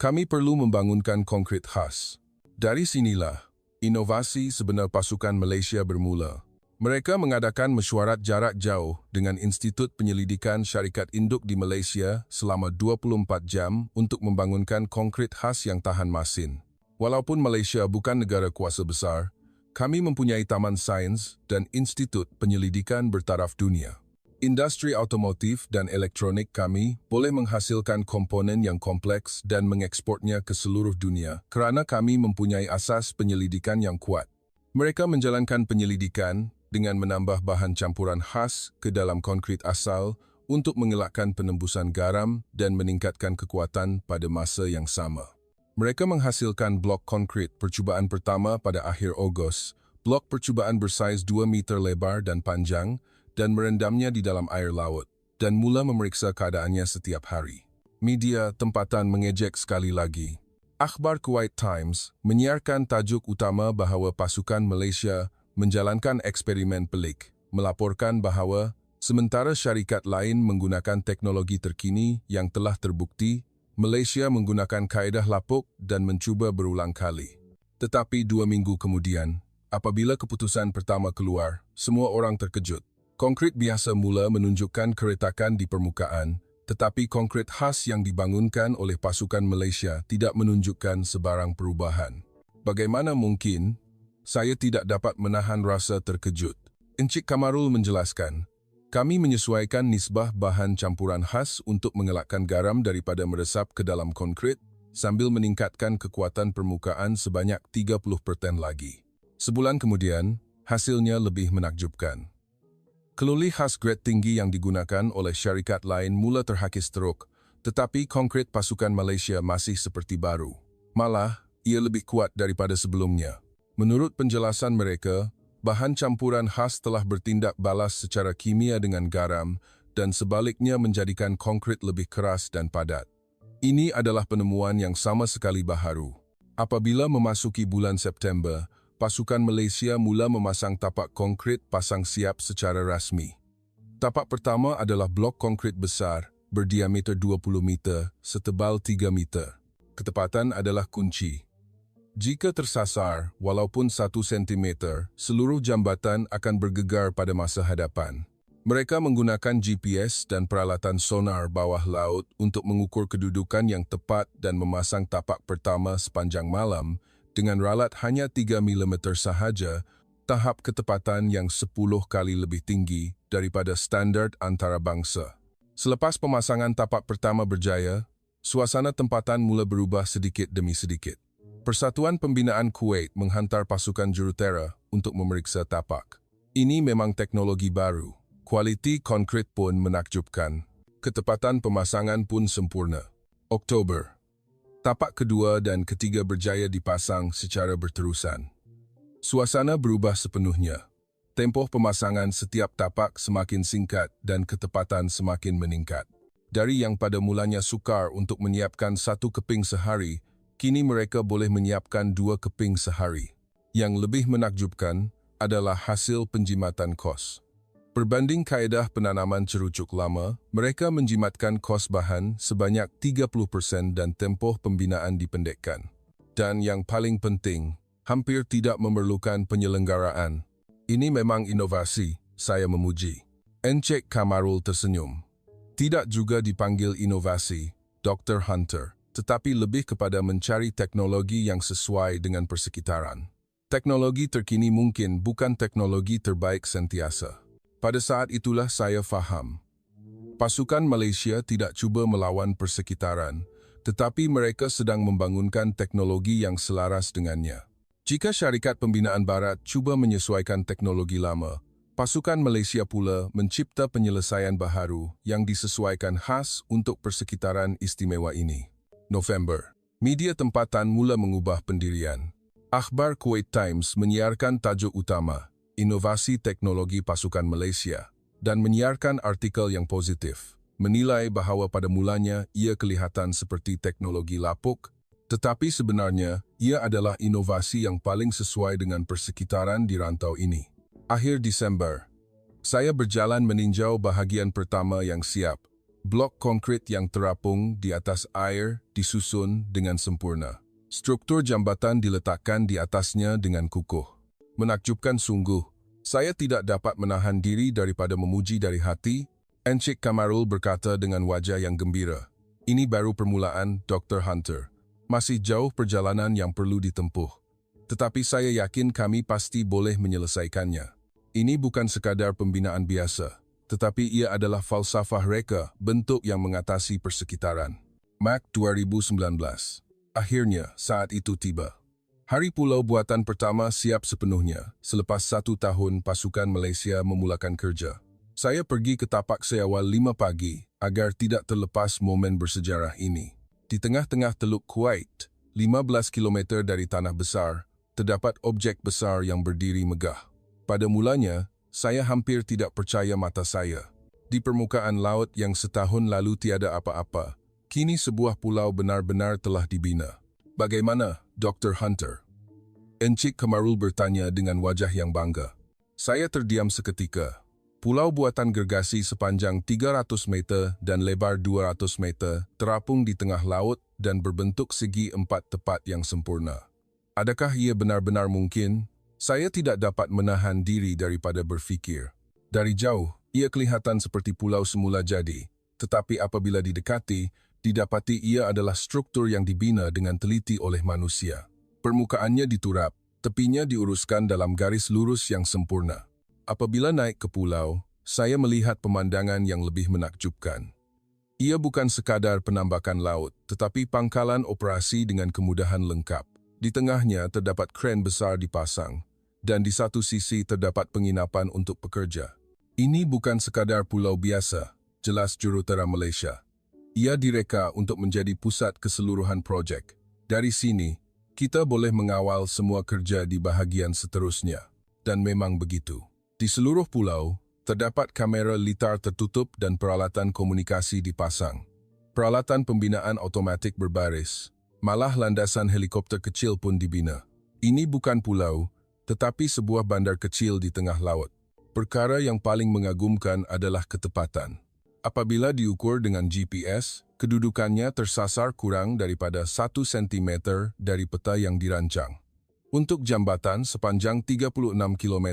S1: Kami perlu membangunkan konkrit khas. Dari sinilah, inovasi sebenar pasukan Malaysia bermula. Mereka mengadakan mesyuarat jarak jauh dengan Institut Penyelidikan Syarikat Induk di Malaysia selama 24 jam untuk membangunkan konkrit khas yang tahan masin. Walaupun Malaysia bukan negara kuasa besar, kami mempunyai taman sains dan institut penyelidikan bertaraf dunia. Industri otomotif dan elektronik kami boleh menghasilkan komponen yang kompleks dan mengekspornya ke seluruh dunia kerana kami mempunyai asas penyelidikan yang kuat. Mereka menjalankan penyelidikan dengan menambah bahan campuran khas ke dalam konkrit asal untuk mengelakkan penembusan garam dan meningkatkan kekuatan pada masa yang sama. Mereka menghasilkan blok konkrit percubaan pertama pada akhir Ogos, blok percubaan bersaiz 2 meter lebar dan panjang, dan merendamnya di dalam air laut, dan mula memeriksa keadaannya setiap hari. Media tempatan mengejek sekali lagi. Akhbar Kuwait Times menyiarkan tajuk utama bahawa pasukan Malaysia menjalankan eksperimen pelik, melaporkan bahawa sementara syarikat lain menggunakan teknologi terkini yang telah terbukti, Malaysia menggunakan kaedah lapuk dan mencuba berulang kali. Tetapi 2 minggu kemudian, apabila keputusan pertama keluar, semua orang terkejut. Konkrit biasa mula menunjukkan keretakan di permukaan, tetapi konkrit khas yang dibangunkan oleh pasukan Malaysia tidak menunjukkan sebarang perubahan. Bagaimana mungkin? Saya tidak dapat menahan rasa terkejut. Encik Kamarul menjelaskan, kami menyesuaikan nisbah bahan campuran khas untuk mengelakkan garam daripada meresap ke dalam konkrit sambil meningkatkan kekuatan permukaan sebanyak 30% lagi. Sebulan kemudian, hasilnya lebih menakjubkan. Keluli khas grade tinggi yang digunakan oleh syarikat lain mula terhakis teruk, tetapi konkrit pasukan Malaysia masih seperti baru. Malah, ia lebih kuat daripada sebelumnya. Menurut penjelasan mereka, bahan campuran khas telah bertindak balas secara kimia dengan garam dan sebaliknya menjadikan konkrit lebih keras dan padat. Ini adalah penemuan yang sama sekali baharu. Apabila memasuki bulan September, pasukan Malaysia mula memasang tapak konkrit pasang siap secara rasmi. Tapak pertama adalah blok konkrit besar, berdiameter 20 meter, setebal 3 meter. Ketepatan adalah kunci. Jika tersasar, walaupun 1 sentimeter, seluruh jambatan akan bergegar pada masa hadapan. Mereka menggunakan GPS dan peralatan sonar bawah laut untuk mengukur kedudukan yang tepat dan memasang tapak pertama sepanjang malam dengan ralat hanya 3 mm sahaja, tahap ketepatan yang 10 kali lebih tinggi daripada standar antarabangsa. Selepas pemasangan tapak pertama berjaya, suasana tempatan mula berubah sedikit demi sedikit. Persatuan Pembinaan Kuwait menghantar pasukan jurutera untuk memeriksa tapak. Ini memang teknologi baru. Kualiti konkrit pun menakjubkan. Ketepatan pemasangan pun sempurna. Oktober. Tapak kedua dan ketiga berjaya dipasang secara berterusan. Suasana berubah sepenuhnya. Tempoh pemasangan setiap tapak semakin singkat dan ketepatan semakin meningkat. Dari yang pada mulanya sukar untuk menyiapkan 1 keping sehari, kini mereka boleh menyiapkan 2 keping sehari. Yang lebih menakjubkan adalah hasil penjimatan kos. Berbanding kaedah penanaman cerucuk lama, mereka menjimatkan kos bahan sebanyak 30% dan tempoh pembinaan dipendekkan. Dan yang paling penting, hampir tidak memerlukan penyelenggaraan. Ini memang inovasi, saya memuji. Encik Kamarul tersenyum. Tidak juga dipanggil inovasi, Dr. Hunter, tetapi lebih kepada mencari teknologi yang sesuai dengan persekitaran. Teknologi terkini mungkin bukan teknologi terbaik sentiasa. Pada saat itulah saya faham. Pasukan Malaysia tidak cuba melawan persekitaran, tetapi mereka sedang membangunkan teknologi yang selaras dengannya. Jika syarikat pembinaan barat cuba menyesuaikan teknologi lama, pasukan Malaysia pula mencipta penyelesaian baharu yang disesuaikan khas untuk persekitaran istimewa ini. November. Media tempatan mula mengubah pendirian. Akhbar Kuwait Times menyiarkan tajuk utama, Inovasi Teknologi Pasukan Malaysia, dan menyiarkan artikel yang positif, menilai bahawa pada mulanya ia kelihatan seperti teknologi lapuk, tetapi sebenarnya ia adalah inovasi yang paling sesuai dengan persekitaran di rantau ini. Akhir Desember, saya berjalan meninjau bahagian pertama yang siap. Blok konkrit yang terapung di atas air disusun dengan sempurna. Struktur jambatan diletakkan di atasnya dengan kukuh. Menakjubkan sungguh, saya tidak dapat menahan diri daripada memuji dari hati, Encik Kamarul berkata dengan wajah yang gembira. Ini baru permulaan, Dr. Hunter. Masih jauh perjalanan yang perlu ditempuh. Tetapi saya yakin kami pasti boleh menyelesaikannya. Ini bukan sekadar pembinaan biasa, tetapi ia adalah falsafah reka, bentuk yang mengatasi persekitaran. Mac 2019. Akhirnya, saat itu tiba. Hari Pulau buatan pertama siap sepenuhnya. Selepas 1 tahun pasukan Malaysia memulakan kerja. Saya pergi ke tapak seawal 5 pagi agar tidak terlepas momen bersejarah ini. Di tengah-tengah Teluk Kuwait, 15 km dari Tanah Besar, terdapat objek besar yang berdiri megah. Pada mulanya, saya hampir tidak percaya mata saya. Di permukaan laut yang setahun lalu tiada apa-apa, kini sebuah pulau benar-benar telah dibina. Bagaimana, Dr. Hunter? Encik Kamarul bertanya dengan wajah yang bangga. Saya terdiam seketika. Pulau buatan gergasi sepanjang 300 meter dan lebar 200 meter terapung di tengah laut dan berbentuk segi 4 tepat yang sempurna. Adakah ia benar-benar mungkin? Saya tidak dapat menahan diri daripada berfikir. Dari jauh, ia kelihatan seperti pulau semula jadi, tetapi apabila didekati, didapati ia adalah struktur yang dibina dengan teliti oleh manusia. Permukaannya diturap, tepinya diuruskan dalam garis lurus yang sempurna. Apabila naik ke pulau, saya melihat pemandangan yang lebih menakjubkan. Ia bukan sekadar penambakan laut, tetapi pangkalan operasi dengan kemudahan lengkap. Di tengahnya terdapat kren besar dipasang, dan di satu sisi terdapat penginapan untuk pekerja. Ini bukan sekadar pulau biasa, jelas jurutera Malaysia. Ia direka untuk menjadi pusat keseluruhan projek. Dari sini, kita boleh mengawal semua kerja di bahagian seterusnya. Dan memang begitu. Di seluruh pulau, terdapat kamera litar tertutup dan peralatan komunikasi dipasang. Peralatan pembinaan otomatik berbaris. Malah landasan helikopter kecil pun dibina. Ini bukan pulau, tetapi sebuah bandar kecil di tengah laut. Perkara yang paling mengagumkan adalah ketepatan. Apabila diukur dengan GPS, kedudukannya tersasar kurang daripada 1 cm dari peta yang dirancang. Untuk jambatan sepanjang 36 km,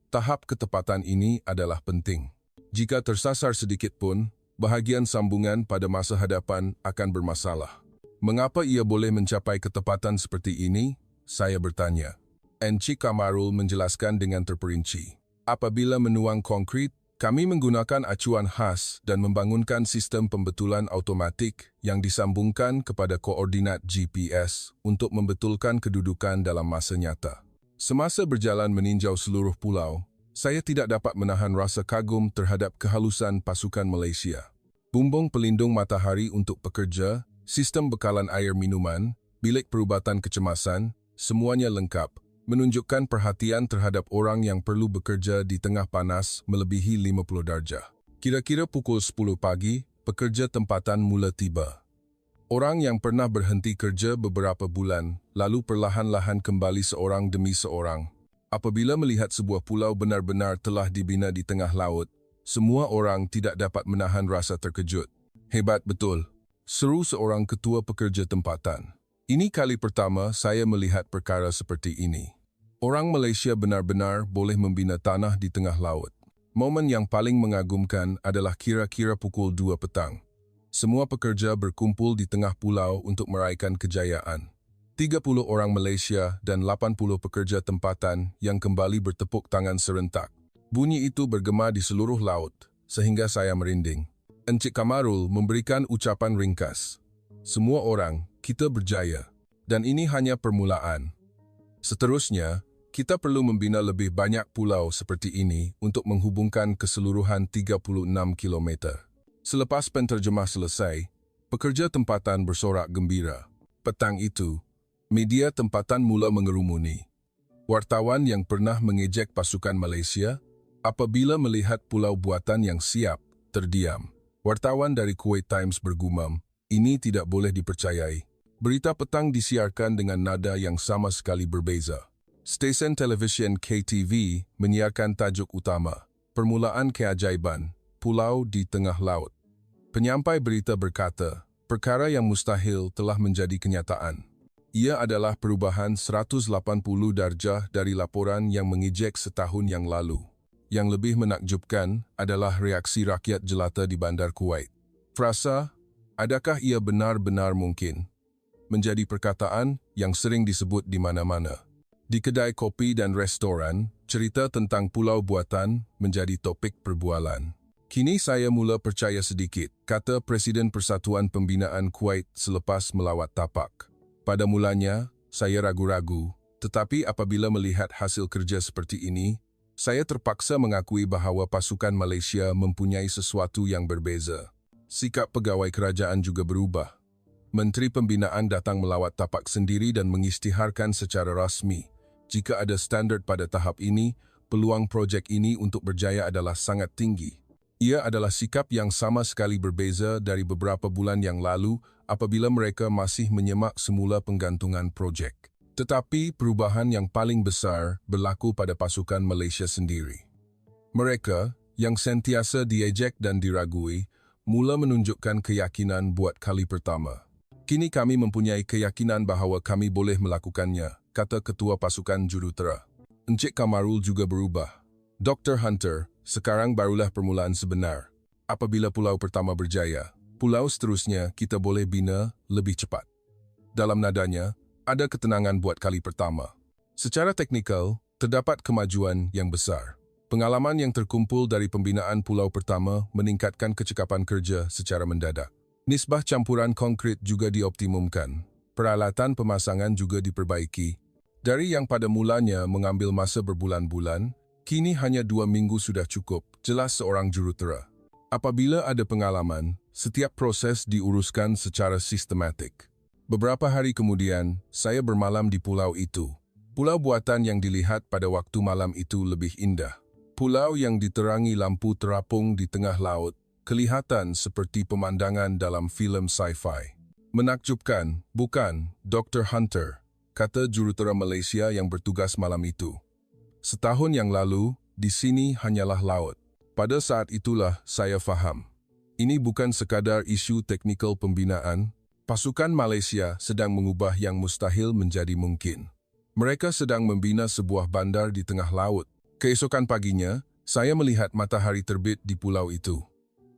S1: tahap ketepatan ini adalah penting. Jika tersasar sedikit pun, bahagian sambungan pada masa hadapan akan bermasalah. Mengapa ia boleh mencapai ketepatan seperti ini? Saya bertanya. Encik Kamarul menjelaskan dengan terperinci. Apabila menuang konkrit, kami menggunakan acuan khas dan membangunkan sistem pembetulan automatik yang disambungkan kepada koordinat GPS untuk membetulkan kedudukan dalam masa nyata. Semasa berjalan meninjau seluruh pulau, saya tidak dapat menahan rasa kagum terhadap kehalusan pasukan Malaysia. Bumbung pelindung matahari untuk pekerja, sistem bekalan air minuman, bilik perubatan kecemasan, semuanya lengkap, menunjukkan perhatian terhadap orang yang perlu bekerja di tengah panas melebihi 50 darjah. Kira-kira pukul 10 pagi, pekerja tempatan mula tiba. Orang yang pernah berhenti kerja beberapa bulan, lalu perlahan-lahan kembali seorang demi seorang. Apabila melihat sebuah pulau benar-benar telah dibina di tengah laut, semua orang tidak dapat menahan rasa terkejut. Hebat betul, seru seorang ketua pekerja tempatan. Ini kali pertama saya melihat perkara seperti ini. Orang Malaysia benar-benar boleh membina tanah di tengah laut. Momen yang paling mengagumkan adalah kira-kira pukul 2 petang. Semua pekerja berkumpul di tengah pulau untuk meraihkan kejayaan. 30 orang Malaysia dan 80 pekerja tempatan yang kembali bertepuk tangan serentak. Bunyi itu bergema di seluruh laut, sehingga saya merinding. Encik Kamarul memberikan ucapan ringkas. Semua orang, kita berjaya. Dan ini hanya permulaan. Seterusnya, kita perlu membina lebih banyak pulau seperti ini untuk menghubungkan keseluruhan 36 km. Selepas penterjemah selesai, pekerja tempatan bersorak gembira. Petang itu, media tempatan mula mengerumuni. Wartawan yang pernah mengejek pasukan Malaysia, apabila melihat pulau buatan yang siap, terdiam. Wartawan dari Kuwait Times bergumam, ini tidak boleh dipercayai. Berita petang disiarkan dengan nada yang sama sekali berbeza. Stesen televisyen KTV menyiarkan tajuk utama, Permulaan Keajaiban, Pulau di Tengah Laut. Penyampai berita berkata, perkara yang mustahil telah menjadi kenyataan. Ia adalah perubahan 180 darjah dari laporan yang mengejek setahun yang lalu. Yang lebih menakjubkan adalah reaksi rakyat jelata di bandar Kuwait. Frasa, adakah ia benar-benar mungkin? Menjadi perkataan yang sering disebut di mana-mana. Di kedai kopi dan restoran, cerita tentang pulau buatan menjadi topik perbualan. Kini saya mula percaya sedikit, kata Presiden Persatuan Pembinaan Kuwait selepas melawat tapak. Pada mulanya, saya ragu-ragu, tetapi apabila melihat hasil kerja seperti ini, saya terpaksa mengakui bahawa pasukan Malaysia mempunyai sesuatu yang berbeza. Sikap pegawai kerajaan juga berubah. Menteri Pembinaan datang melawat tapak sendiri dan mengisytiharkan secara rasmi. Jika ada standard pada tahap ini, peluang projek ini untuk berjaya adalah sangat tinggi. Ia adalah sikap yang sama sekali berbeza dari beberapa bulan yang lalu apabila mereka masih menyemak semula penggantungan projek. Tetapi perubahan yang paling besar berlaku pada pasukan Malaysia sendiri. Mereka, yang sentiasa diejek dan diragui, mula menunjukkan keyakinan buat kali pertama. Kini kami mempunyai keyakinan bahawa kami boleh melakukannya, kata Ketua Pasukan Jurutera. Encik Kamarul juga berubah. Dr. Hunter, sekarang barulah permulaan sebenar. Apabila pulau pertama berjaya, pulau seterusnya kita boleh bina lebih cepat. Dalam nadanya, ada ketenangan buat kali pertama. Secara teknikal, terdapat kemajuan yang besar. Pengalaman yang terkumpul dari pembinaan pulau pertama meningkatkan kecekapan kerja secara mendadak. Nisbah campuran konkrit juga dioptimumkan. Peralatan pemasangan juga diperbaiki. Dari yang pada mulanya mengambil masa berbulan-bulan, kini hanya 2 minggu sudah cukup, jelas seorang jurutera. Apabila ada pengalaman, setiap proses diuruskan secara sistematik. Beberapa hari kemudian, saya bermalam di pulau itu. Pulau buatan yang dilihat pada waktu malam itu lebih indah. Pulau yang diterangi lampu terapung di tengah laut, kelihatan seperti pemandangan dalam filem sci-fi. Menakjubkan, bukan, Dr. Hunter, kata jurutera Malaysia yang bertugas malam itu. Setahun yang lalu, di sini hanyalah laut. Pada saat itulah saya faham. Ini bukan sekadar isu teknikal pembinaan. Pasukan Malaysia sedang mengubah yang mustahil menjadi mungkin. Mereka sedang membina sebuah bandar di tengah laut. Keesokan paginya, saya melihat matahari terbit di pulau itu.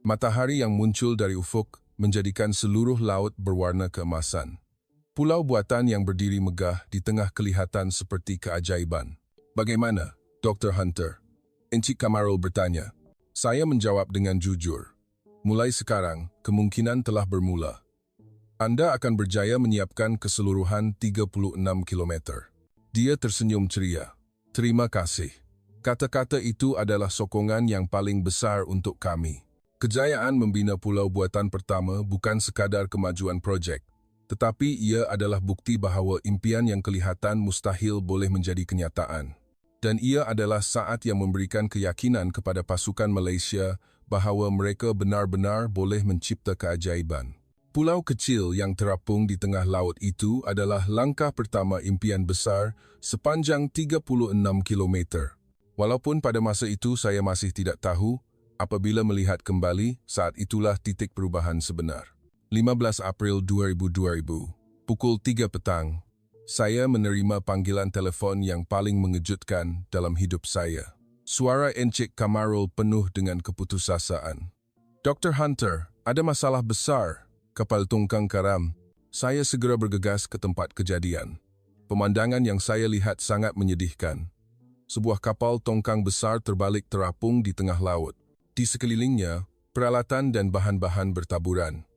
S1: Matahari yang muncul dari ufuk menjadikan seluruh laut berwarna keemasan. Pulau buatan yang berdiri megah di tengah kelihatan seperti keajaiban. Bagaimana, Dr. Hunter? Encik Kamarul bertanya. Saya menjawab dengan jujur. Mulai sekarang, kemungkinan telah bermula. Anda akan berjaya menyiapkan keseluruhan 36 kilometer. Dia tersenyum ceria. Terima kasih. Kata-kata itu adalah sokongan yang paling besar untuk kami. Kejayaan membina pulau buatan pertama bukan sekadar kemajuan projek, tetapi ia adalah bukti bahawa impian yang kelihatan mustahil boleh menjadi kenyataan. Dan ia adalah saat yang memberikan keyakinan kepada pasukan Malaysia bahawa mereka benar-benar boleh mencipta keajaiban. Pulau kecil yang terapung di tengah laut itu adalah langkah pertama impian besar sepanjang 36 kilometer. Walaupun pada masa itu saya masih tidak tahu, apabila melihat kembali, saat itulah titik perubahan sebenar. 15 April 2000, pukul 3 petang, saya menerima panggilan telefon yang paling mengejutkan dalam hidup saya. Suara Encik Kamarul penuh dengan keputusasaan. Dr. Hunter, ada masalah besar. Kapal tongkang karam. Saya segera bergegas ke tempat kejadian. Pemandangan yang saya lihat sangat menyedihkan. Sebuah kapal tongkang besar terbalik terapung di tengah laut. Di sekelilingnya, peralatan dan bahan-bahan bertaburan.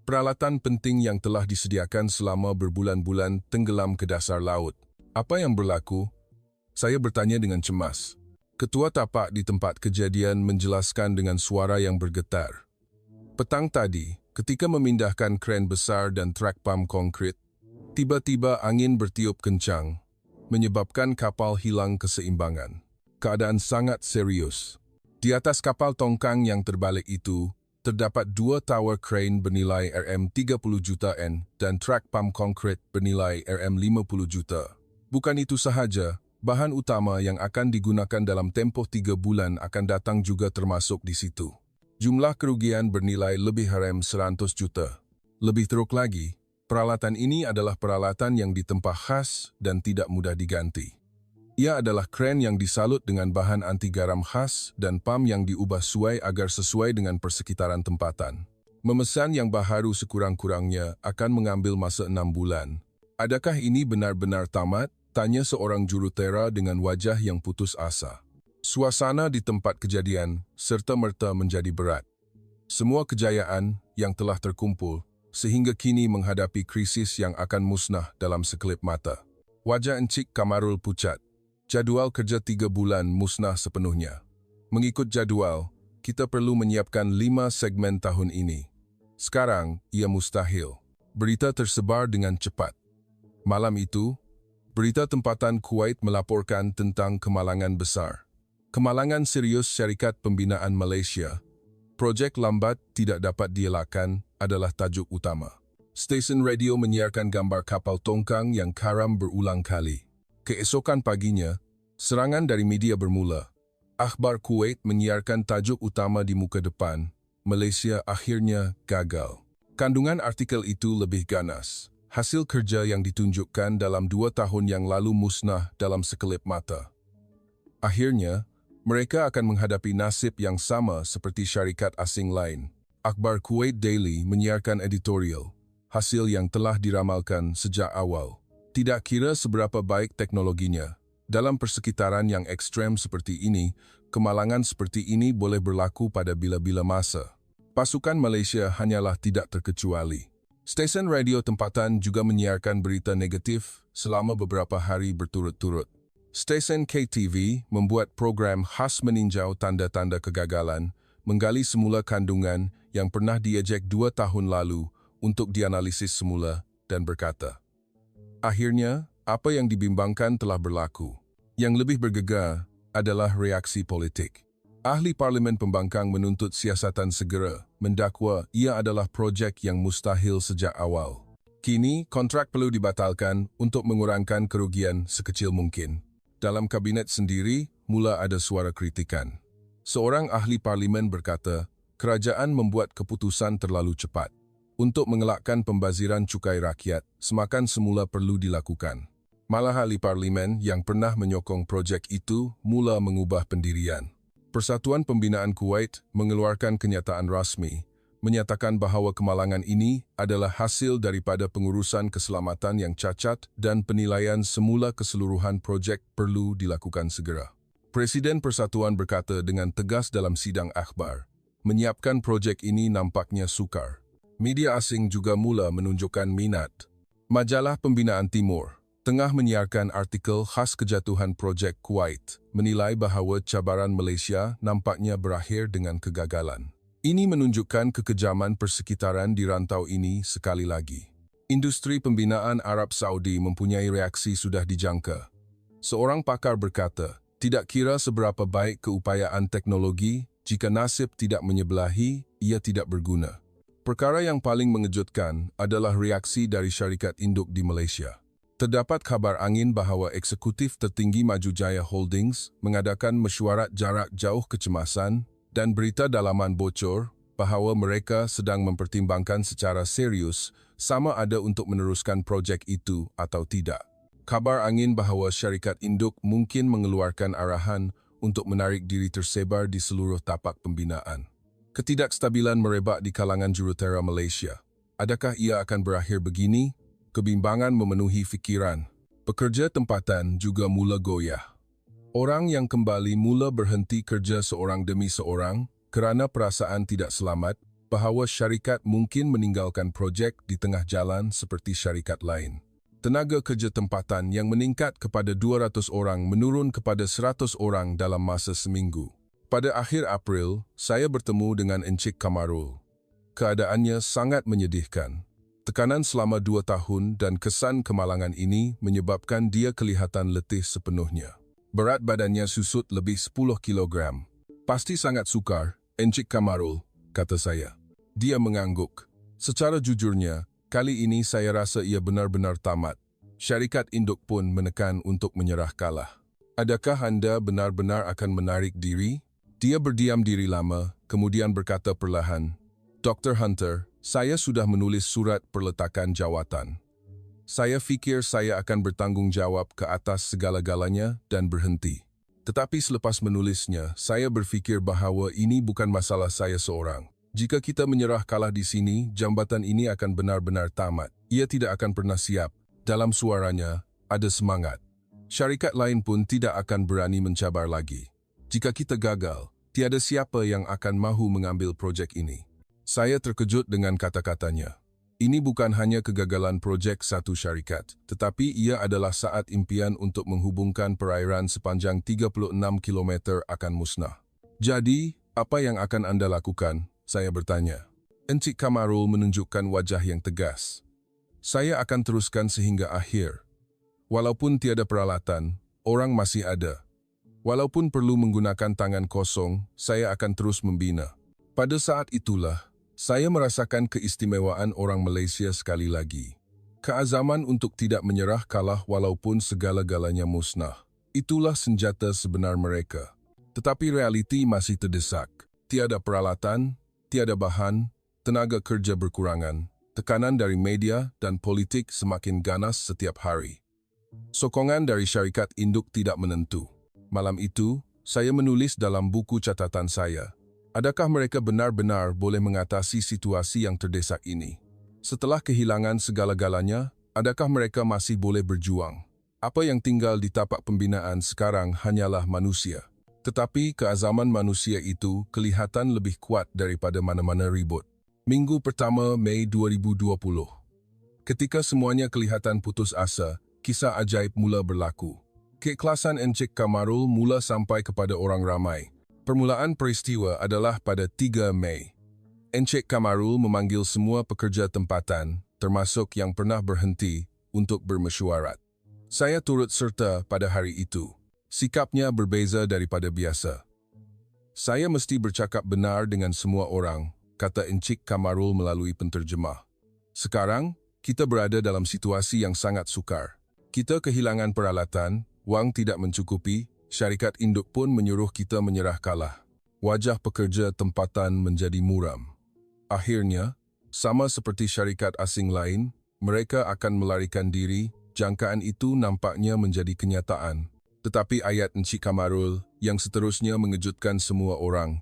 S1: Peralatan penting yang telah disediakan selama berbulan-bulan tenggelam ke dasar laut. Apa yang berlaku? Saya bertanya dengan cemas. Ketua tapak di tempat kejadian menjelaskan dengan suara yang bergetar. Petang tadi, ketika memindahkan kren besar dan truk pam konkrit, tiba-tiba angin bertiup kencang, menyebabkan kapal hilang keseimbangan. Keadaan sangat serius. Di atas kapal tongkang yang terbalik itu, terdapat 2 tower crane bernilai RM30 juta N dan truk pam konkrit bernilai RM50 juta. Bukan itu sahaja, bahan utama yang akan digunakan dalam tempoh 3 bulan akan datang juga termasuk di situ. Jumlah kerugian bernilai lebih RM100 juta. Lebih teruk lagi, peralatan ini adalah peralatan yang ditempa khas dan tidak mudah diganti. Ia adalah kren yang disalut dengan bahan anti garam khas dan pam yang diubah suai agar sesuai dengan persekitaran tempatan. Memesan yang baharu sekurang-kurangnya akan mengambil masa 6 bulan. Adakah ini benar-benar tamat? Tanya seorang jurutera dengan wajah yang putus asa. Suasana di tempat kejadian serta-merta menjadi berat. Semua kejayaan yang telah terkumpul sehingga kini menghadapi krisis yang akan musnah dalam sekelip mata. Wajah Encik Kamarul pucat. Jadual kerja 3 bulan musnah sepenuhnya. Mengikut jadual, kita perlu menyiapkan 5 segmen tahun ini. Sekarang, ia mustahil. Berita tersebar dengan cepat. Malam itu, berita tempatan Kuwait melaporkan tentang kemalangan besar. Kemalangan serius syarikat pembinaan Malaysia. Projek lambat tidak dapat dielakkan adalah tajuk utama. Stesen radio menyiarkan gambar kapal tongkang yang karam berulang kali. Keesokan paginya, serangan dari media bermula. Akhbar Kuwait menyiarkan tajuk utama di muka depan. Malaysia akhirnya gagal. Kandungan artikel itu lebih ganas. Hasil kerja yang ditunjukkan dalam 2 tahun yang lalu musnah dalam sekelip mata. Akhirnya, mereka akan menghadapi nasib yang sama seperti syarikat asing lain. Akhbar Kuwait Daily menyiarkan editorial, hasil yang telah diramalkan sejak awal. Tidak kira seberapa baik teknologinya, dalam persekitaran yang ekstrem seperti ini, kemalangan seperti ini boleh berlaku pada bila-bila masa. Pasukan Malaysia hanyalah tidak terkecuali. Stesen radio tempatan juga menyiarkan berita negatif selama beberapa hari berturut-turut. Stesen KTV membuat program khas meninjau tanda-tanda kegagalan, menggali semula kandungan yang pernah diejek 2 tahun lalu untuk dianalisis semula dan berkata, akhirnya, apa yang dibimbangkan telah berlaku. Yang lebih bergegar adalah reaksi politik. Ahli Parlimen Pembangkang menuntut siasatan segera, mendakwa ia adalah projek yang mustahil sejak awal. Kini, kontrak perlu dibatalkan untuk mengurangkan kerugian sekecil mungkin. Dalam kabinet sendiri, mula ada suara kritikan. Seorang ahli parlimen berkata, kerajaan membuat keputusan terlalu cepat. Untuk mengelakkan pembaziran cukai rakyat, semakan semula perlu dilakukan. Malah ahli parlimen yang pernah menyokong projek itu mula mengubah pendirian. Persatuan Pembinaan Kuwait mengeluarkan kenyataan rasmi, menyatakan bahawa kemalangan ini adalah hasil daripada pengurusan keselamatan yang cacat dan penilaian semula keseluruhan projek perlu dilakukan segera. Presiden Persatuan berkata dengan tegas dalam sidang akhbar, menyiapkan projek ini nampaknya sukar. Media asing juga mula menunjukkan minat. Majalah Pembinaan Timur tengah menyiarkan artikel khas kejatuhan projek Kuwait, menilai bahawa cabaran Malaysia nampaknya berakhir dengan kegagalan. Ini menunjukkan kekejaman persekitaran di rantau ini sekali lagi. Industri pembinaan Arab Saudi mempunyai reaksi sudah dijangka. Seorang pakar berkata, tidak kira seberapa baik keupayaan teknologi, jika nasib tidak menyebelahi, ia tidak berguna. Perkara yang paling mengejutkan adalah reaksi dari syarikat induk di Malaysia. Terdapat kabar angin bahawa eksekutif tertinggi Maju Jaya Holdings mengadakan mesyuarat jarak jauh kecemasan dan berita dalaman bocor bahawa mereka sedang mempertimbangkan secara serius sama ada untuk meneruskan projek itu atau tidak. Kabar angin bahawa syarikat induk mungkin mengeluarkan arahan untuk menarik diri tersebar di seluruh tapak pembinaan. Ketidakstabilan merebak di kalangan jurutera Malaysia. Adakah ia akan berakhir begini? Kebimbangan memenuhi fikiran. Pekerja tempatan juga mula goyah. Orang yang kembali mula berhenti kerja seorang demi seorang kerana perasaan tidak selamat bahawa syarikat mungkin meninggalkan projek di tengah jalan seperti syarikat lain. Tenaga kerja tempatan yang meningkat kepada 200 orang menurun kepada 100 orang dalam masa seminggu. Pada akhir April, saya bertemu dengan Encik Kamarul. Keadaannya sangat menyedihkan. Tekanan selama 2 tahun dan kesan kemalangan ini menyebabkan dia kelihatan letih sepenuhnya. Berat badannya susut lebih 10 kilogram. Pasti sangat sukar, Encik Kamarul, kata saya. Dia mengangguk. Secara jujurnya, kali ini saya rasa ia benar-benar tamat. Syarikat induk pun menekan untuk menyerah kalah. Adakah anda benar-benar akan menarik diri? Dia berdiam diri lama, kemudian berkata perlahan, Dr. Hunter, saya sudah menulis surat perletakan jawatan. Saya fikir saya akan bertanggung jawab ke atas segala-galanya dan berhenti. Tetapi selepas menulisnya, saya berfikir bahawa ini bukan masalah saya seorang. Jika kita menyerah kalah di sini, jambatan ini akan benar-benar tamat. Ia tidak akan pernah siap. Dalam suaranya, ada semangat. Syarikat lain pun tidak akan berani mencabar lagi. Jika kita gagal, tiada siapa yang akan mahu mengambil projek ini. Saya terkejut dengan kata-katanya. Ini bukan hanya kegagalan projek satu syarikat, tetapi ia adalah saat impian untuk menghubungkan perairan sepanjang 36 km akan musnah. Jadi, apa yang akan anda lakukan? Saya bertanya. Encik Kamarul menunjukkan wajah yang tegas. Saya akan teruskan sehingga akhir. Walaupun tiada peralatan, orang masih ada. Walaupun perlu menggunakan tangan kosong, saya akan terus membina. Pada saat itulah, saya merasakan keistimewaan orang Malaysia sekali lagi. Keazaman untuk tidak menyerah kalah walaupun segala-galanya musnah. Itulah senjata sebenar mereka. Tetapi realiti masih terdesak. Tiada peralatan, tiada bahan, tenaga kerja berkurangan, tekanan dari media dan politik semakin ganas setiap hari. Sokongan dari syarikat induk tidak menentu. Malam itu, saya menulis dalam buku catatan saya, adakah mereka benar-benar boleh mengatasi situasi yang terdesak ini? Setelah kehilangan segala-galanya, adakah mereka masih boleh berjuang? Apa yang tinggal di tapak pembinaan sekarang hanyalah manusia. Tetapi keazaman manusia itu kelihatan lebih kuat daripada mana-mana ribut. Minggu pertama Mei 2020. Ketika semuanya kelihatan putus asa, kisah ajaib mula berlaku. Keikhlasan Encik Kamarul mula sampai kepada orang ramai. Permulaan peristiwa adalah pada 3 Mei. Encik Kamarul memanggil semua pekerja tempatan, termasuk yang pernah berhenti, untuk bermesyuarat. Saya turut serta pada hari itu. Sikapnya berbeza daripada biasa. Saya mesti bercakap benar dengan semua orang, kata Encik Kamarul melalui penterjemah. Sekarang, kita berada dalam situasi yang sangat sukar. Kita kehilangan peralatan, wang tidak mencukupi, Syarikat induk pun menyuruh kita menyerah kalah. Wajah pekerja tempatan menjadi muram. Akhirnya, sama seperti syarikat asing lain, mereka akan melarikan diri. Jangkaan itu nampaknya menjadi kenyataan. Tetapi ayat Encik Kamarul yang seterusnya mengejutkan semua orang.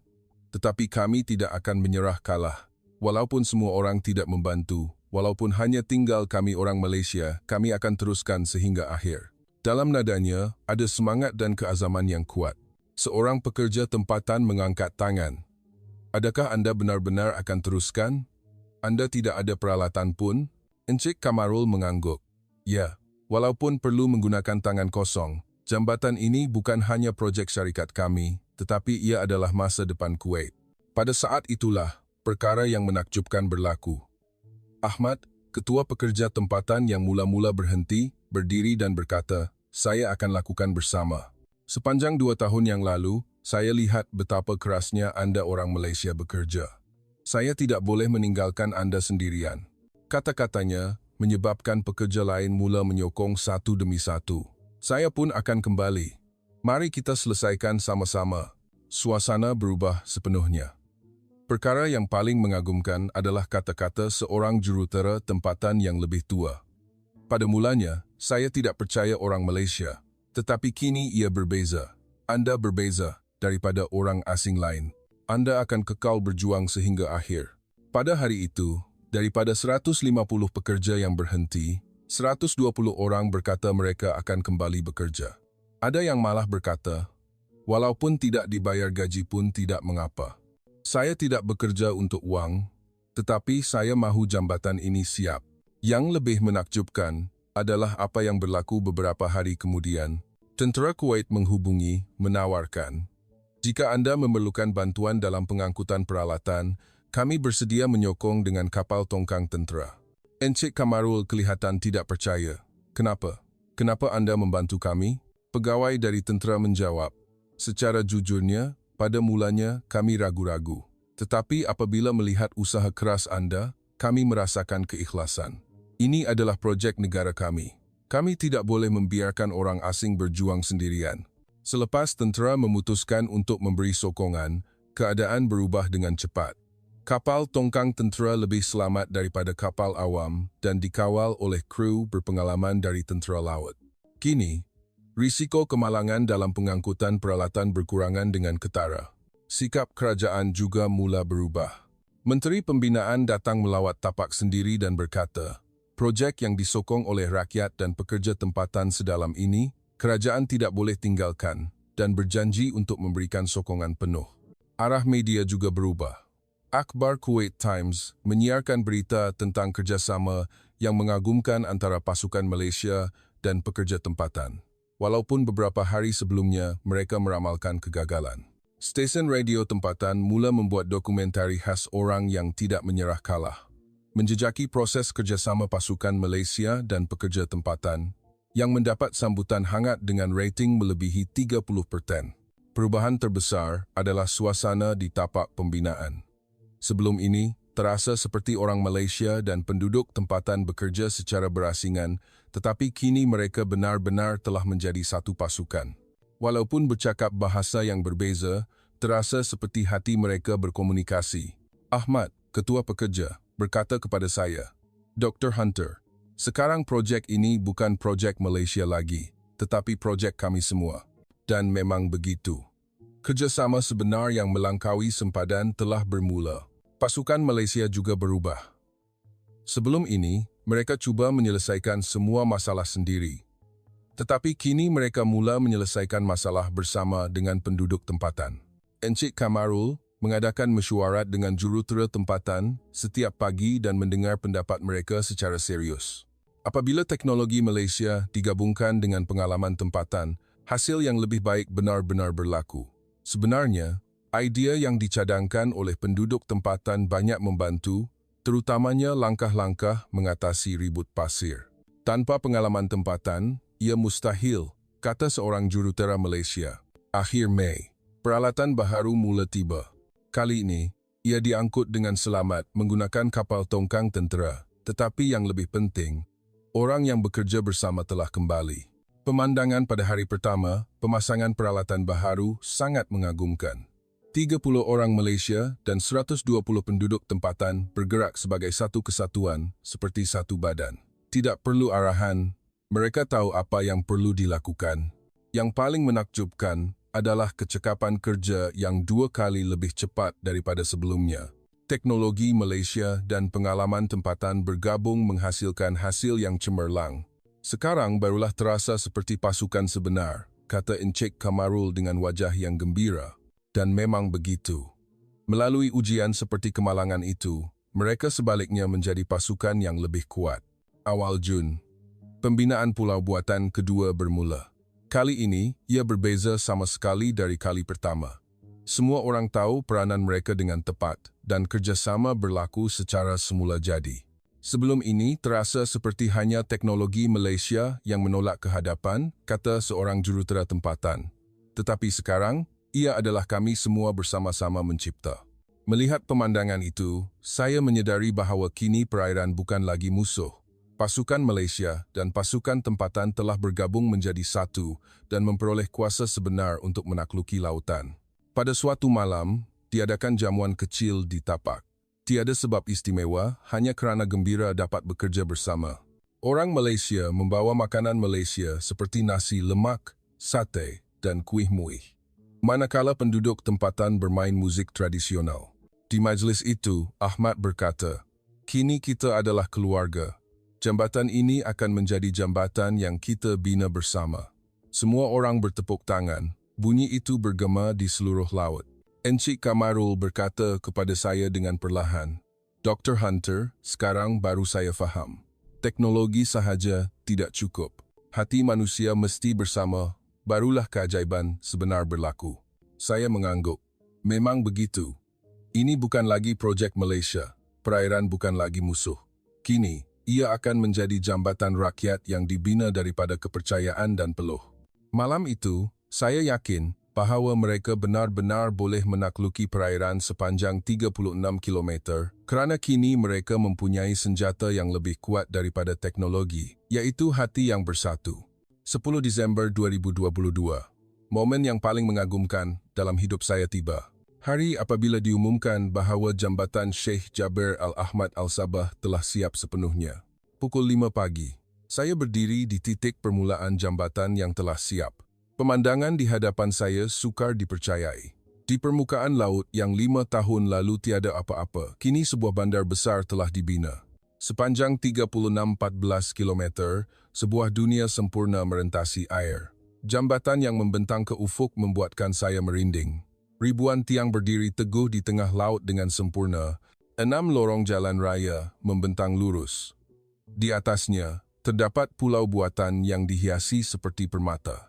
S1: Tetapi kami tidak akan menyerah kalah. Walaupun semua orang tidak membantu, walaupun hanya tinggal kami orang Malaysia, kami akan teruskan sehingga akhir. Dalam nadanya, ada semangat dan keazaman yang kuat. Seorang pekerja tempatan mengangkat tangan. Adakah anda benar-benar akan teruskan? Anda tidak ada peralatan pun? Encik Kamarul mengangguk. Ya, walaupun perlu menggunakan tangan kosong, jambatan ini bukan hanya projek syarikat kami, tetapi ia adalah masa depan Kuwait. Pada saat itulah, perkara yang menakjubkan berlaku. Ahmad, ketua pekerja tempatan yang mula-mula berhenti, berdiri dan berkata, saya akan lakukan bersama. Sepanjang 2 tahun yang lalu, saya lihat betapa kerasnya anda orang Malaysia bekerja. Saya tidak boleh meninggalkan anda sendirian. Kata-katanya menyebabkan pekerja lain mula menyokong satu demi satu. Saya pun akan kembali. Mari kita selesaikan sama-sama. Suasana berubah sepenuhnya. Perkara yang paling mengagumkan adalah kata-kata seorang jurutera tempatan yang lebih tua. Pada mulanya, saya tidak percaya orang Malaysia, tetapi kini ia berbeza. Anda berbeza daripada orang asing lain. Anda akan kekal berjuang sehingga akhir. Pada hari itu, daripada 150 pekerja yang berhenti, 120 orang berkata mereka akan kembali bekerja. Ada yang malah berkata, walaupun tidak dibayar gaji pun tidak mengapa. Saya tidak bekerja untuk uang, tetapi saya mahu jambatan ini siap. Yang lebih menakjubkan adalah apa yang berlaku beberapa hari kemudian. Tentera Kuwait menghubungi, menawarkan, jika anda memerlukan bantuan dalam pengangkutan peralatan, kami bersedia menyokong dengan kapal tongkang tentera. Encik Kamarul kelihatan tidak percaya. Kenapa? Kenapa anda membantu kami? Pegawai dari tentera menjawab, secara jujurnya, pada mulanya, kami ragu-ragu. Tetapi apabila melihat usaha keras anda, kami merasakan keikhlasan. Ini adalah projek negara kami. Kami tidak boleh membiarkan orang asing berjuang sendirian. Selepas tentera memutuskan untuk memberi sokongan, keadaan berubah dengan cepat. Kapal tongkang tentera lebih selamat daripada kapal awam dan dikawal oleh kru berpengalaman dari tentera laut. Kini, risiko kemalangan dalam pengangkutan peralatan berkurangan dengan ketara. Sikap kerajaan juga mula berubah. Menteri Pembinaan datang melawat tapak sendiri dan berkata, projek yang disokong oleh rakyat dan pekerja tempatan sedalam ini, kerajaan tidak boleh tinggalkan dan berjanji untuk memberikan sokongan penuh. Arah media juga berubah. Akhbar Kuwait Times menyiarkan berita tentang kerjasama yang mengagumkan antara pasukan Malaysia dan pekerja tempatan. Walaupun beberapa hari sebelumnya mereka meramalkan kegagalan. Stesen radio tempatan mula membuat dokumentari khas orang yang tidak menyerah kalah. Menjejaki proses kerjasama pasukan Malaysia dan pekerja tempatan yang mendapat sambutan hangat dengan rating melebihi 30%. Perubahan terbesar adalah suasana di tapak pembinaan. Sebelum ini, terasa seperti orang Malaysia dan penduduk tempatan bekerja secara berasingan, tetapi kini mereka benar-benar telah menjadi satu pasukan. Walaupun bercakap bahasa yang berbeza, terasa seperti hati mereka berkomunikasi. Ahmad, ketua pekerja, berkata kepada saya, Dr. Hunter, sekarang projek ini bukan projek Malaysia lagi, tetapi projek kami semua. Dan memang begitu. Kerjasama sebenar yang melangkaui sempadan telah bermula. Pasukan Malaysia juga berubah. Sebelum ini, mereka cuba menyelesaikan semua masalah sendiri. Tetapi kini mereka mula menyelesaikan masalah bersama dengan penduduk tempatan. Encik Kamarul mengadakan mesyuarat dengan jurutera tempatan setiap pagi dan mendengar pendapat mereka secara serius. Apabila teknologi Malaysia digabungkan dengan pengalaman tempatan, hasil yang lebih baik benar-benar berlaku. Sebenarnya, idea yang dicadangkan oleh penduduk tempatan banyak membantu, terutamanya langkah-langkah mengatasi ribut pasir. Tanpa pengalaman tempatan, ia mustahil, kata seorang jurutera Malaysia. Akhir Mei, peralatan baharu mula tiba. Kali ini, ia diangkut dengan selamat menggunakan kapal tongkang tentera. Tetapi yang lebih penting, orang yang bekerja bersama telah kembali. Pemandangan pada hari pertama, pemasangan peralatan baharu sangat mengagumkan. 30 orang Malaysia dan 120 penduduk tempatan bergerak sebagai satu kesatuan seperti satu badan. Tidak perlu arahan, mereka tahu apa yang perlu dilakukan. Yang paling menakjubkan adalah kecekapan kerja yang 2 kali lebih cepat daripada sebelumnya. Teknologi Malaysia dan pengalaman tempatan bergabung menghasilkan hasil yang cemerlang. Sekarang barulah terasa seperti pasukan sebenar, kata Encik Kamarul dengan wajah yang gembira. Dan memang begitu. Melalui ujian seperti kemalangan itu, mereka sebaliknya menjadi pasukan yang lebih kuat. Awal Jun, pembinaan pulau buatan kedua bermula. Kali ini, ia berbeza sama sekali dari kali pertama. Semua orang tahu peranan mereka dengan tepat dan kerjasama berlaku secara semula jadi. Sebelum ini terasa seperti hanya teknologi Malaysia yang menolak kehadapan, kata seorang jurutera tempatan. Tetapi sekarang, ia adalah kami semua bersama-sama mencipta. Melihat pemandangan itu, saya menyedari bahawa kini perairan bukan lagi musuh. Pasukan Malaysia dan pasukan tempatan telah bergabung menjadi satu dan memperoleh kuasa sebenar untuk menakluki lautan. Pada suatu malam, diadakan jamuan kecil di tapak. Tiada sebab istimewa, hanya kerana gembira dapat bekerja bersama. Orang Malaysia membawa makanan Malaysia seperti nasi lemak, sate dan kuih muih. Manakala penduduk tempatan bermain muzik tradisional. Di majlis itu, Ahmad berkata, "Kini kita adalah keluarga. Jambatan ini akan menjadi jambatan yang kita bina bersama." Semua orang bertepuk tangan. Bunyi itu bergema di seluruh laut. Encik Kamarul berkata kepada saya dengan perlahan, "Dr. Hunter, sekarang baru saya faham. Teknologi sahaja tidak cukup. Hati manusia mesti bersama, barulah keajaiban sebenar berlaku." Saya mengangguk. Memang begitu. Ini bukan lagi projek Malaysia. Perairan bukan lagi musuh. Kini, ia akan menjadi jambatan rakyat yang dibina daripada kepercayaan dan peluh. Malam itu, saya yakin bahawa mereka benar-benar boleh menakluki perairan sepanjang 36 km kerana kini mereka mempunyai senjata yang lebih kuat daripada teknologi, iaitu hati yang bersatu. 10 Disember 2022. Momen yang paling mengagumkan dalam hidup saya tiba. Hari apabila diumumkan bahawa jambatan Sheikh Jaber Al-Ahmad Al-Sabah telah siap sepenuhnya. Pukul 5 pagi, saya berdiri di titik permulaan jambatan yang telah siap. Pemandangan di hadapan saya sukar dipercayai. Di permukaan laut yang 5 tahun lalu tiada apa-apa, kini sebuah bandar besar telah dibina. Sepanjang 36-14 km, sebuah dunia sempurna merentasi air. Jambatan yang membentang ke ufuk membuatkan saya merinding. Ribuan tiang berdiri teguh di tengah laut dengan sempurna. 6 lorong jalan raya membentang lurus. Di atasnya, terdapat pulau buatan yang dihiasi seperti permata.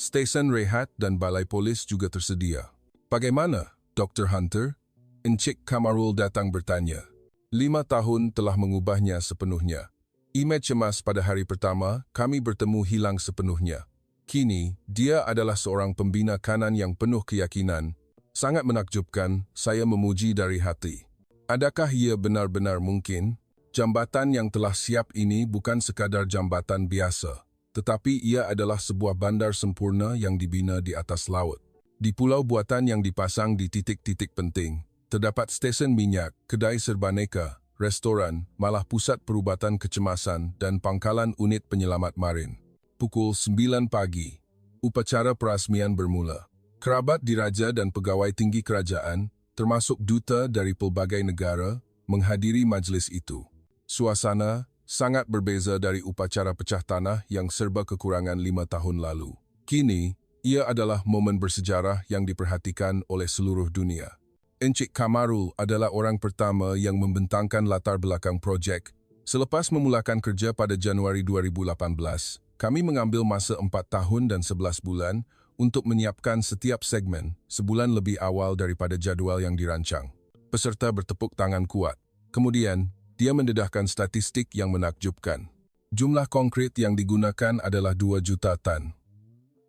S1: Stesen rehat dan balai polis juga tersedia. "Bagaimana, Dr. Hunter?" Encik Kamarul datang bertanya. 5 tahun telah mengubahnya sepenuhnya. Imej cemas pada hari pertama, kami bertemu hilang sepenuhnya. Kini, dia adalah seorang pembina kanan yang penuh keyakinan. Sangat menakjubkan, saya memuji dari hati. Adakah ia benar-benar mungkin? Jambatan yang telah siap ini bukan sekadar jambatan biasa, tetapi ia adalah sebuah bandar sempurna yang dibina di atas laut. Di pulau buatan yang dipasang di titik-titik penting, terdapat stesen minyak, kedai serbaneka, restoran, malah pusat perubatan kecemasan dan pangkalan unit penyelamat marin. Pukul 9 pagi, upacara perasmian bermula. Kerabat diraja dan pegawai tinggi kerajaan, termasuk duta dari pelbagai negara, menghadiri majlis itu. Suasana sangat berbeza dari upacara pecah tanah yang serba kekurangan 5 tahun lalu. Kini, ia adalah momen bersejarah yang diperhatikan oleh seluruh dunia. Encik Kamarul adalah orang pertama yang membentangkan latar belakang projek. Selepas memulakan kerja pada Januari 2018, kami mengambil masa 4 tahun dan 11 bulan untuk menyiapkan setiap segmen sebulan lebih awal daripada jadual yang dirancang. Peserta bertepuk tangan kuat. Kemudian, dia mendedahkan statistik yang menakjubkan. Jumlah konkrit yang digunakan adalah 2 juta tan.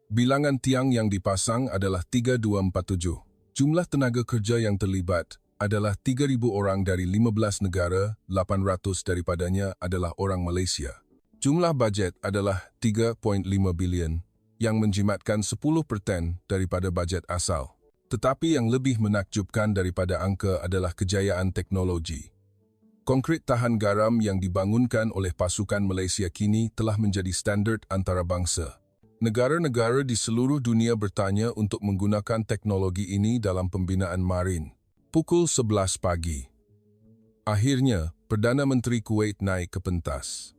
S1: Bilangan tiang yang dipasang adalah 3247. Jumlah tenaga kerja yang terlibat adalah 3,000 orang dari 15 negara, 800 daripadanya adalah orang Malaysia. Jumlah bajet adalah 3.5 bilion yang menjimatkan 10% daripada bajet asal. Tetapi yang lebih menakjubkan daripada angka adalah kejayaan teknologi. Konkrit tahan garam yang dibangunkan oleh pasukan Malaysia kini telah menjadi standard antarabangsa. Negara-negara di seluruh dunia bertanya untuk menggunakan teknologi ini dalam pembinaan marin. Pukul 11 pagi. Akhirnya, Perdana Menteri Kuwait naik ke pentas.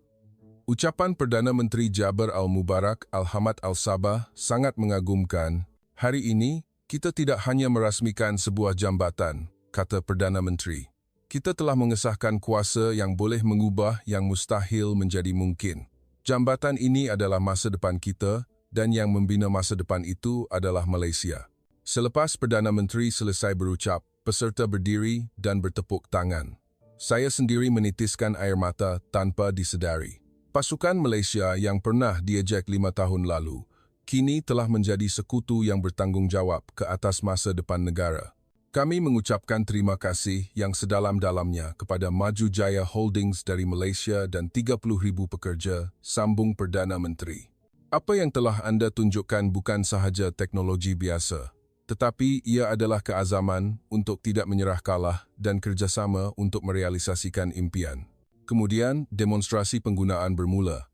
S1: Ucapan Perdana Menteri Jaber Al-Mubarak Al-Hamad Al-Sabah sangat mengagumkan. Hari ini, kita tidak hanya merasmikan sebuah jambatan, kata Perdana Menteri. Kita telah mengesahkan kuasa yang boleh mengubah yang mustahil menjadi mungkin. Jambatan ini adalah masa depan kita dan yang membina masa depan itu adalah Malaysia. Selepas Perdana Menteri selesai berucap, peserta berdiri dan bertepuk tangan. Saya sendiri menitiskan air mata tanpa disedari. Pasukan Malaysia yang pernah diejek 5 tahun lalu, kini telah menjadi sekutu yang bertanggungjawab ke atas masa depan negara. Kami mengucapkan terima kasih yang sedalam-dalamnya kepada Maju Jaya Holdings dari Malaysia dan 30,000 pekerja, sambung Perdana Menteri. Apa yang telah anda tunjukkan bukan sahaja teknologi biasa, tetapi ia adalah keazaman untuk tidak menyerah kalah dan kerjasama untuk merealisasikan impian. Kemudian, demonstrasi penggunaan bermula.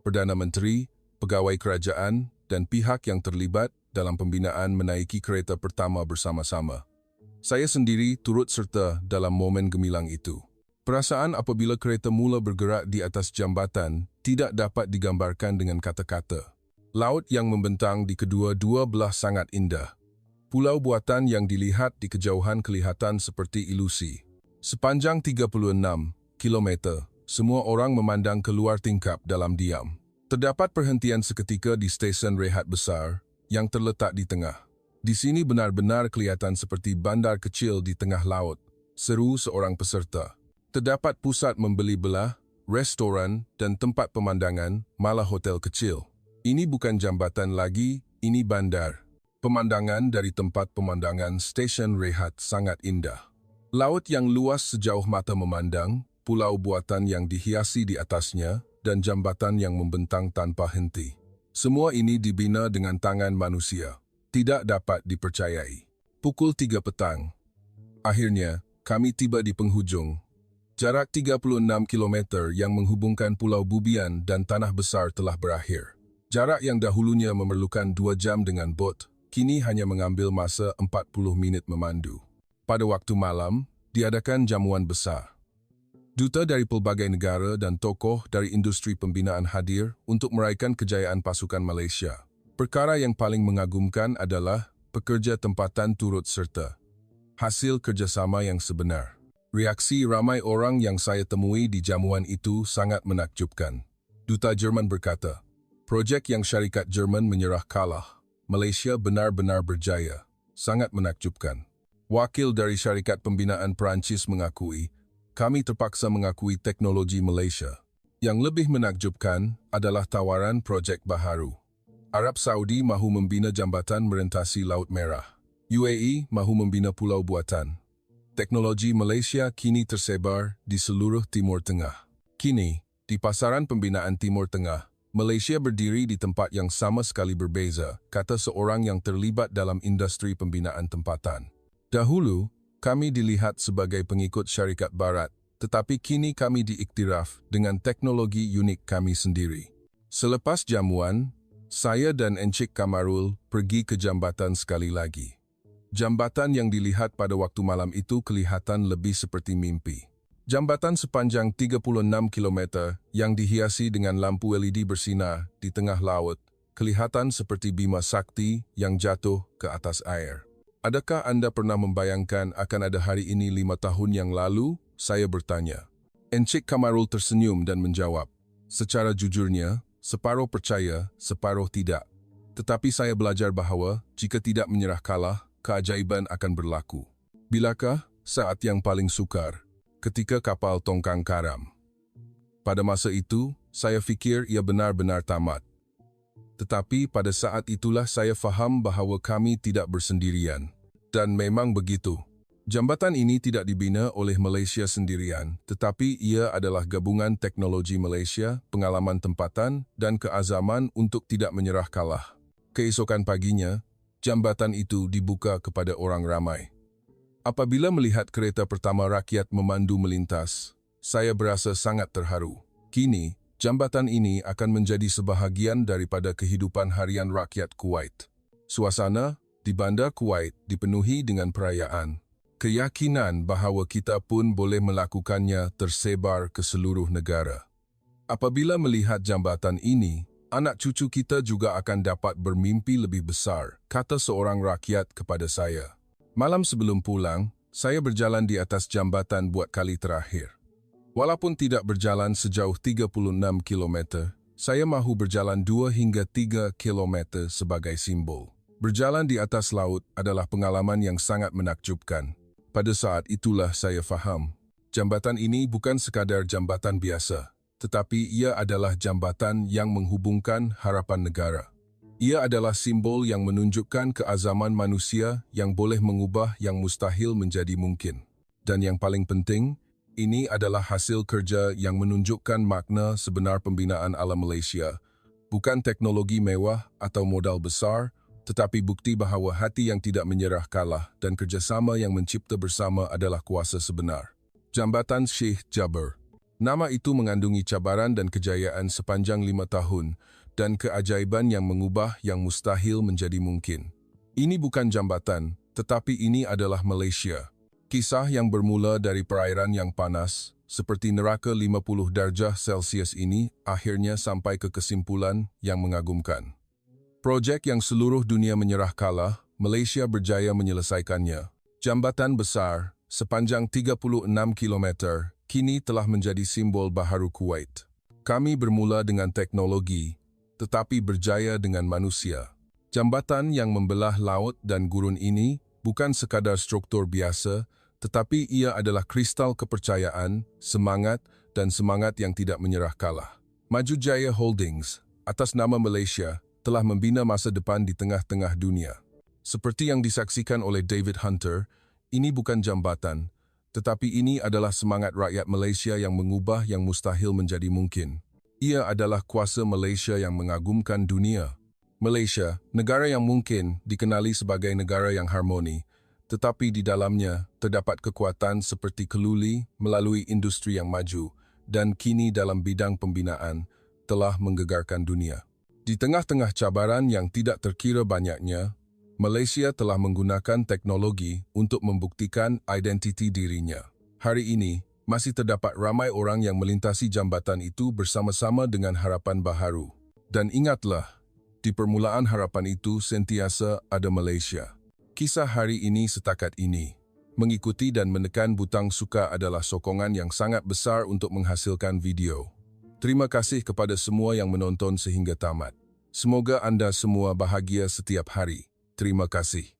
S1: Perdana Menteri, pegawai kerajaan, dan pihak yang terlibat dalam pembinaan menaiki kereta pertama bersama-sama. Saya sendiri turut serta dalam momen gemilang itu. Perasaan apabila kereta mula bergerak di atas jambatan tidak dapat digambarkan dengan kata-kata. Laut yang membentang di kedua-dua belah sangat indah. Pulau buatan yang dilihat di kejauhan kelihatan seperti ilusi. Sepanjang 36 kilometer, semua orang memandang keluar tingkap dalam diam. Terdapat perhentian seketika di stesen rehat besar yang terletak di tengah. Di sini benar-benar kelihatan seperti bandar kecil di tengah laut, seru seorang peserta. Terdapat pusat membeli belah, restoran dan tempat pemandangan, malah hotel kecil. Ini bukan jambatan lagi, ini bandar. Pemandangan dari tempat pemandangan stesen rehat sangat indah. Laut yang luas sejauh mata memandang, pulau buatan yang dihiasi di atasnya, dan jambatan yang membentang tanpa henti. Semua ini dibina dengan tangan manusia. Tidak dapat dipercayai. Pukul 3 petang. Akhirnya, kami tiba di penghujung. Jarak 36 km yang menghubungkan Pulau Bubian dan Tanah Besar telah berakhir. Jarak yang dahulunya memerlukan 2 jam dengan bot, kini hanya mengambil masa 40 minit memandu. Pada waktu malam, diadakan jamuan besar. Duta dari pelbagai negara dan tokoh dari industri pembinaan hadir untuk meraihkan kejayaan pasukan Malaysia. Perkara yang paling mengagumkan adalah pekerja tempatan turut serta. Hasil kerjasama yang sebenar. Reaksi ramai orang yang saya temui di jamuan itu sangat menakjubkan. Duta Jerman berkata, projek yang syarikat Jerman menyerah kalah. Malaysia benar-benar berjaya. Sangat menakjubkan. Wakil dari syarikat pembinaan Perancis mengakui, kami terpaksa mengakui teknologi Malaysia. Yang lebih menakjubkan adalah tawaran projek baharu. Arab Saudi mahu membina jambatan merentasi Laut Merah. UAE mahu membina pulau buatan. Teknologi Malaysia kini tersebar di seluruh Timur Tengah. Kini, di pasaran pembinaan Timur Tengah, Malaysia berdiri di tempat yang sama sekali berbeza, kata seorang yang terlibat dalam industri pembinaan tempatan. Dahulu, kami dilihat sebagai pengikut syarikat barat, tetapi kini kami diiktiraf dengan teknologi unik kami sendiri. Selepas jamuan, saya dan Encik Kamarul pergi ke jambatan sekali lagi. Jambatan yang dilihat pada waktu malam itu kelihatan lebih seperti mimpi. Jambatan sepanjang 36 km yang dihiasi dengan lampu LED bersinar di tengah laut, kelihatan seperti bima sakti yang jatuh ke atas air. Adakah anda pernah membayangkan akan ada hari ini 5 tahun yang lalu? Saya bertanya. Encik Kamarul tersenyum dan menjawab, secara jujurnya, separuh percaya, separuh tidak. Tetapi saya belajar bahawa jika tidak menyerah kalah, keajaiban akan berlaku. Bilakah? Saat yang paling sukar. Ketika kapal tongkang karam. Pada masa itu, saya fikir ia benar-benar tamat. Tetapi pada saat itulah saya faham bahawa kami tidak bersendirian. Dan memang begitu. Jambatan ini tidak dibina oleh Malaysia sendirian, tetapi ia adalah gabungan teknologi Malaysia, pengalaman tempatan, dan keazaman untuk tidak menyerah kalah. Keesokan paginya, jambatan itu dibuka kepada orang ramai. Apabila melihat kereta pertama rakyat memandu melintas, saya berasa sangat terharu. Kini, jambatan ini akan menjadi sebahagian daripada kehidupan harian rakyat Kuwait. Suasana di bandar Kuwait dipenuhi dengan perayaan. Keyakinan bahawa kita pun boleh melakukannya tersebar ke seluruh negara. Apabila melihat jambatan ini, anak cucu kita juga akan dapat bermimpi lebih besar, kata seorang rakyat kepada saya. Malam sebelum pulang, saya berjalan di atas jambatan buat kali terakhir. Walaupun tidak berjalan sejauh 36 km, saya mahu berjalan 2 hingga 3 km sebagai simbol. Berjalan di atas laut adalah pengalaman yang sangat menakjubkan. Pada saat itulah saya faham, jambatan ini bukan sekadar jambatan biasa, tetapi ia adalah jambatan yang menghubungkan harapan negara. Ia adalah simbol yang menunjukkan keazaman manusia yang boleh mengubah yang mustahil menjadi mungkin. Dan yang paling penting, ini adalah hasil kerja yang menunjukkan makna sebenar pembinaan ala Malaysia, bukan teknologi mewah atau modal besar, tetapi bukti bahawa hati yang tidak menyerah kalah dan kerjasama yang mencipta bersama adalah kuasa sebenar. Jambatan Sheikh Jaber. Nama itu mengandungi cabaran dan kejayaan sepanjang 5 tahun dan keajaiban yang mengubah yang mustahil menjadi mungkin. Ini bukan jambatan, tetapi ini adalah Malaysia. Kisah yang bermula dari perairan yang panas, seperti neraka 50 darjah Celsius ini, akhirnya sampai ke kesimpulan yang mengagumkan. Projek yang seluruh dunia menyerah kalah, Malaysia berjaya menyelesaikannya. Jambatan besar, sepanjang 36 km, kini telah menjadi simbol baharu Kuwait. Kami bermula dengan teknologi, tetapi berjaya dengan manusia. Jambatan yang membelah laut dan gurun ini bukan sekadar struktur biasa, tetapi ia adalah kristal kepercayaan, semangat, dan semangat yang tidak menyerah kalah. Maju Jaya Holdings, atas nama Malaysia, telah membina masa depan di tengah-tengah dunia. Seperti yang disaksikan oleh David Hunter, ini bukan jambatan, tetapi ini adalah semangat rakyat Malaysia yang mengubah yang mustahil menjadi mungkin. Ia adalah kuasa Malaysia yang mengagumkan dunia. Malaysia, negara yang mungkin dikenali sebagai negara yang harmoni, tetapi di dalamnya terdapat kekuatan seperti keluli melalui industri yang maju dan kini dalam bidang pembinaan telah menggegarkan dunia. Di tengah-tengah cabaran yang tidak terkira banyaknya, Malaysia telah menggunakan teknologi untuk membuktikan identiti dirinya. Hari ini, masih terdapat ramai orang yang melintasi jambatan itu bersama-sama dengan harapan baharu. Dan ingatlah, di permulaan harapan itu sentiasa ada Malaysia. Kisah hari ini setakat ini. Mengikuti dan menekan butang suka adalah sokongan yang sangat besar untuk menghasilkan video. Terima kasih kepada semua yang menonton sehingga tamat. Semoga anda semua bahagia setiap hari. Terima kasih.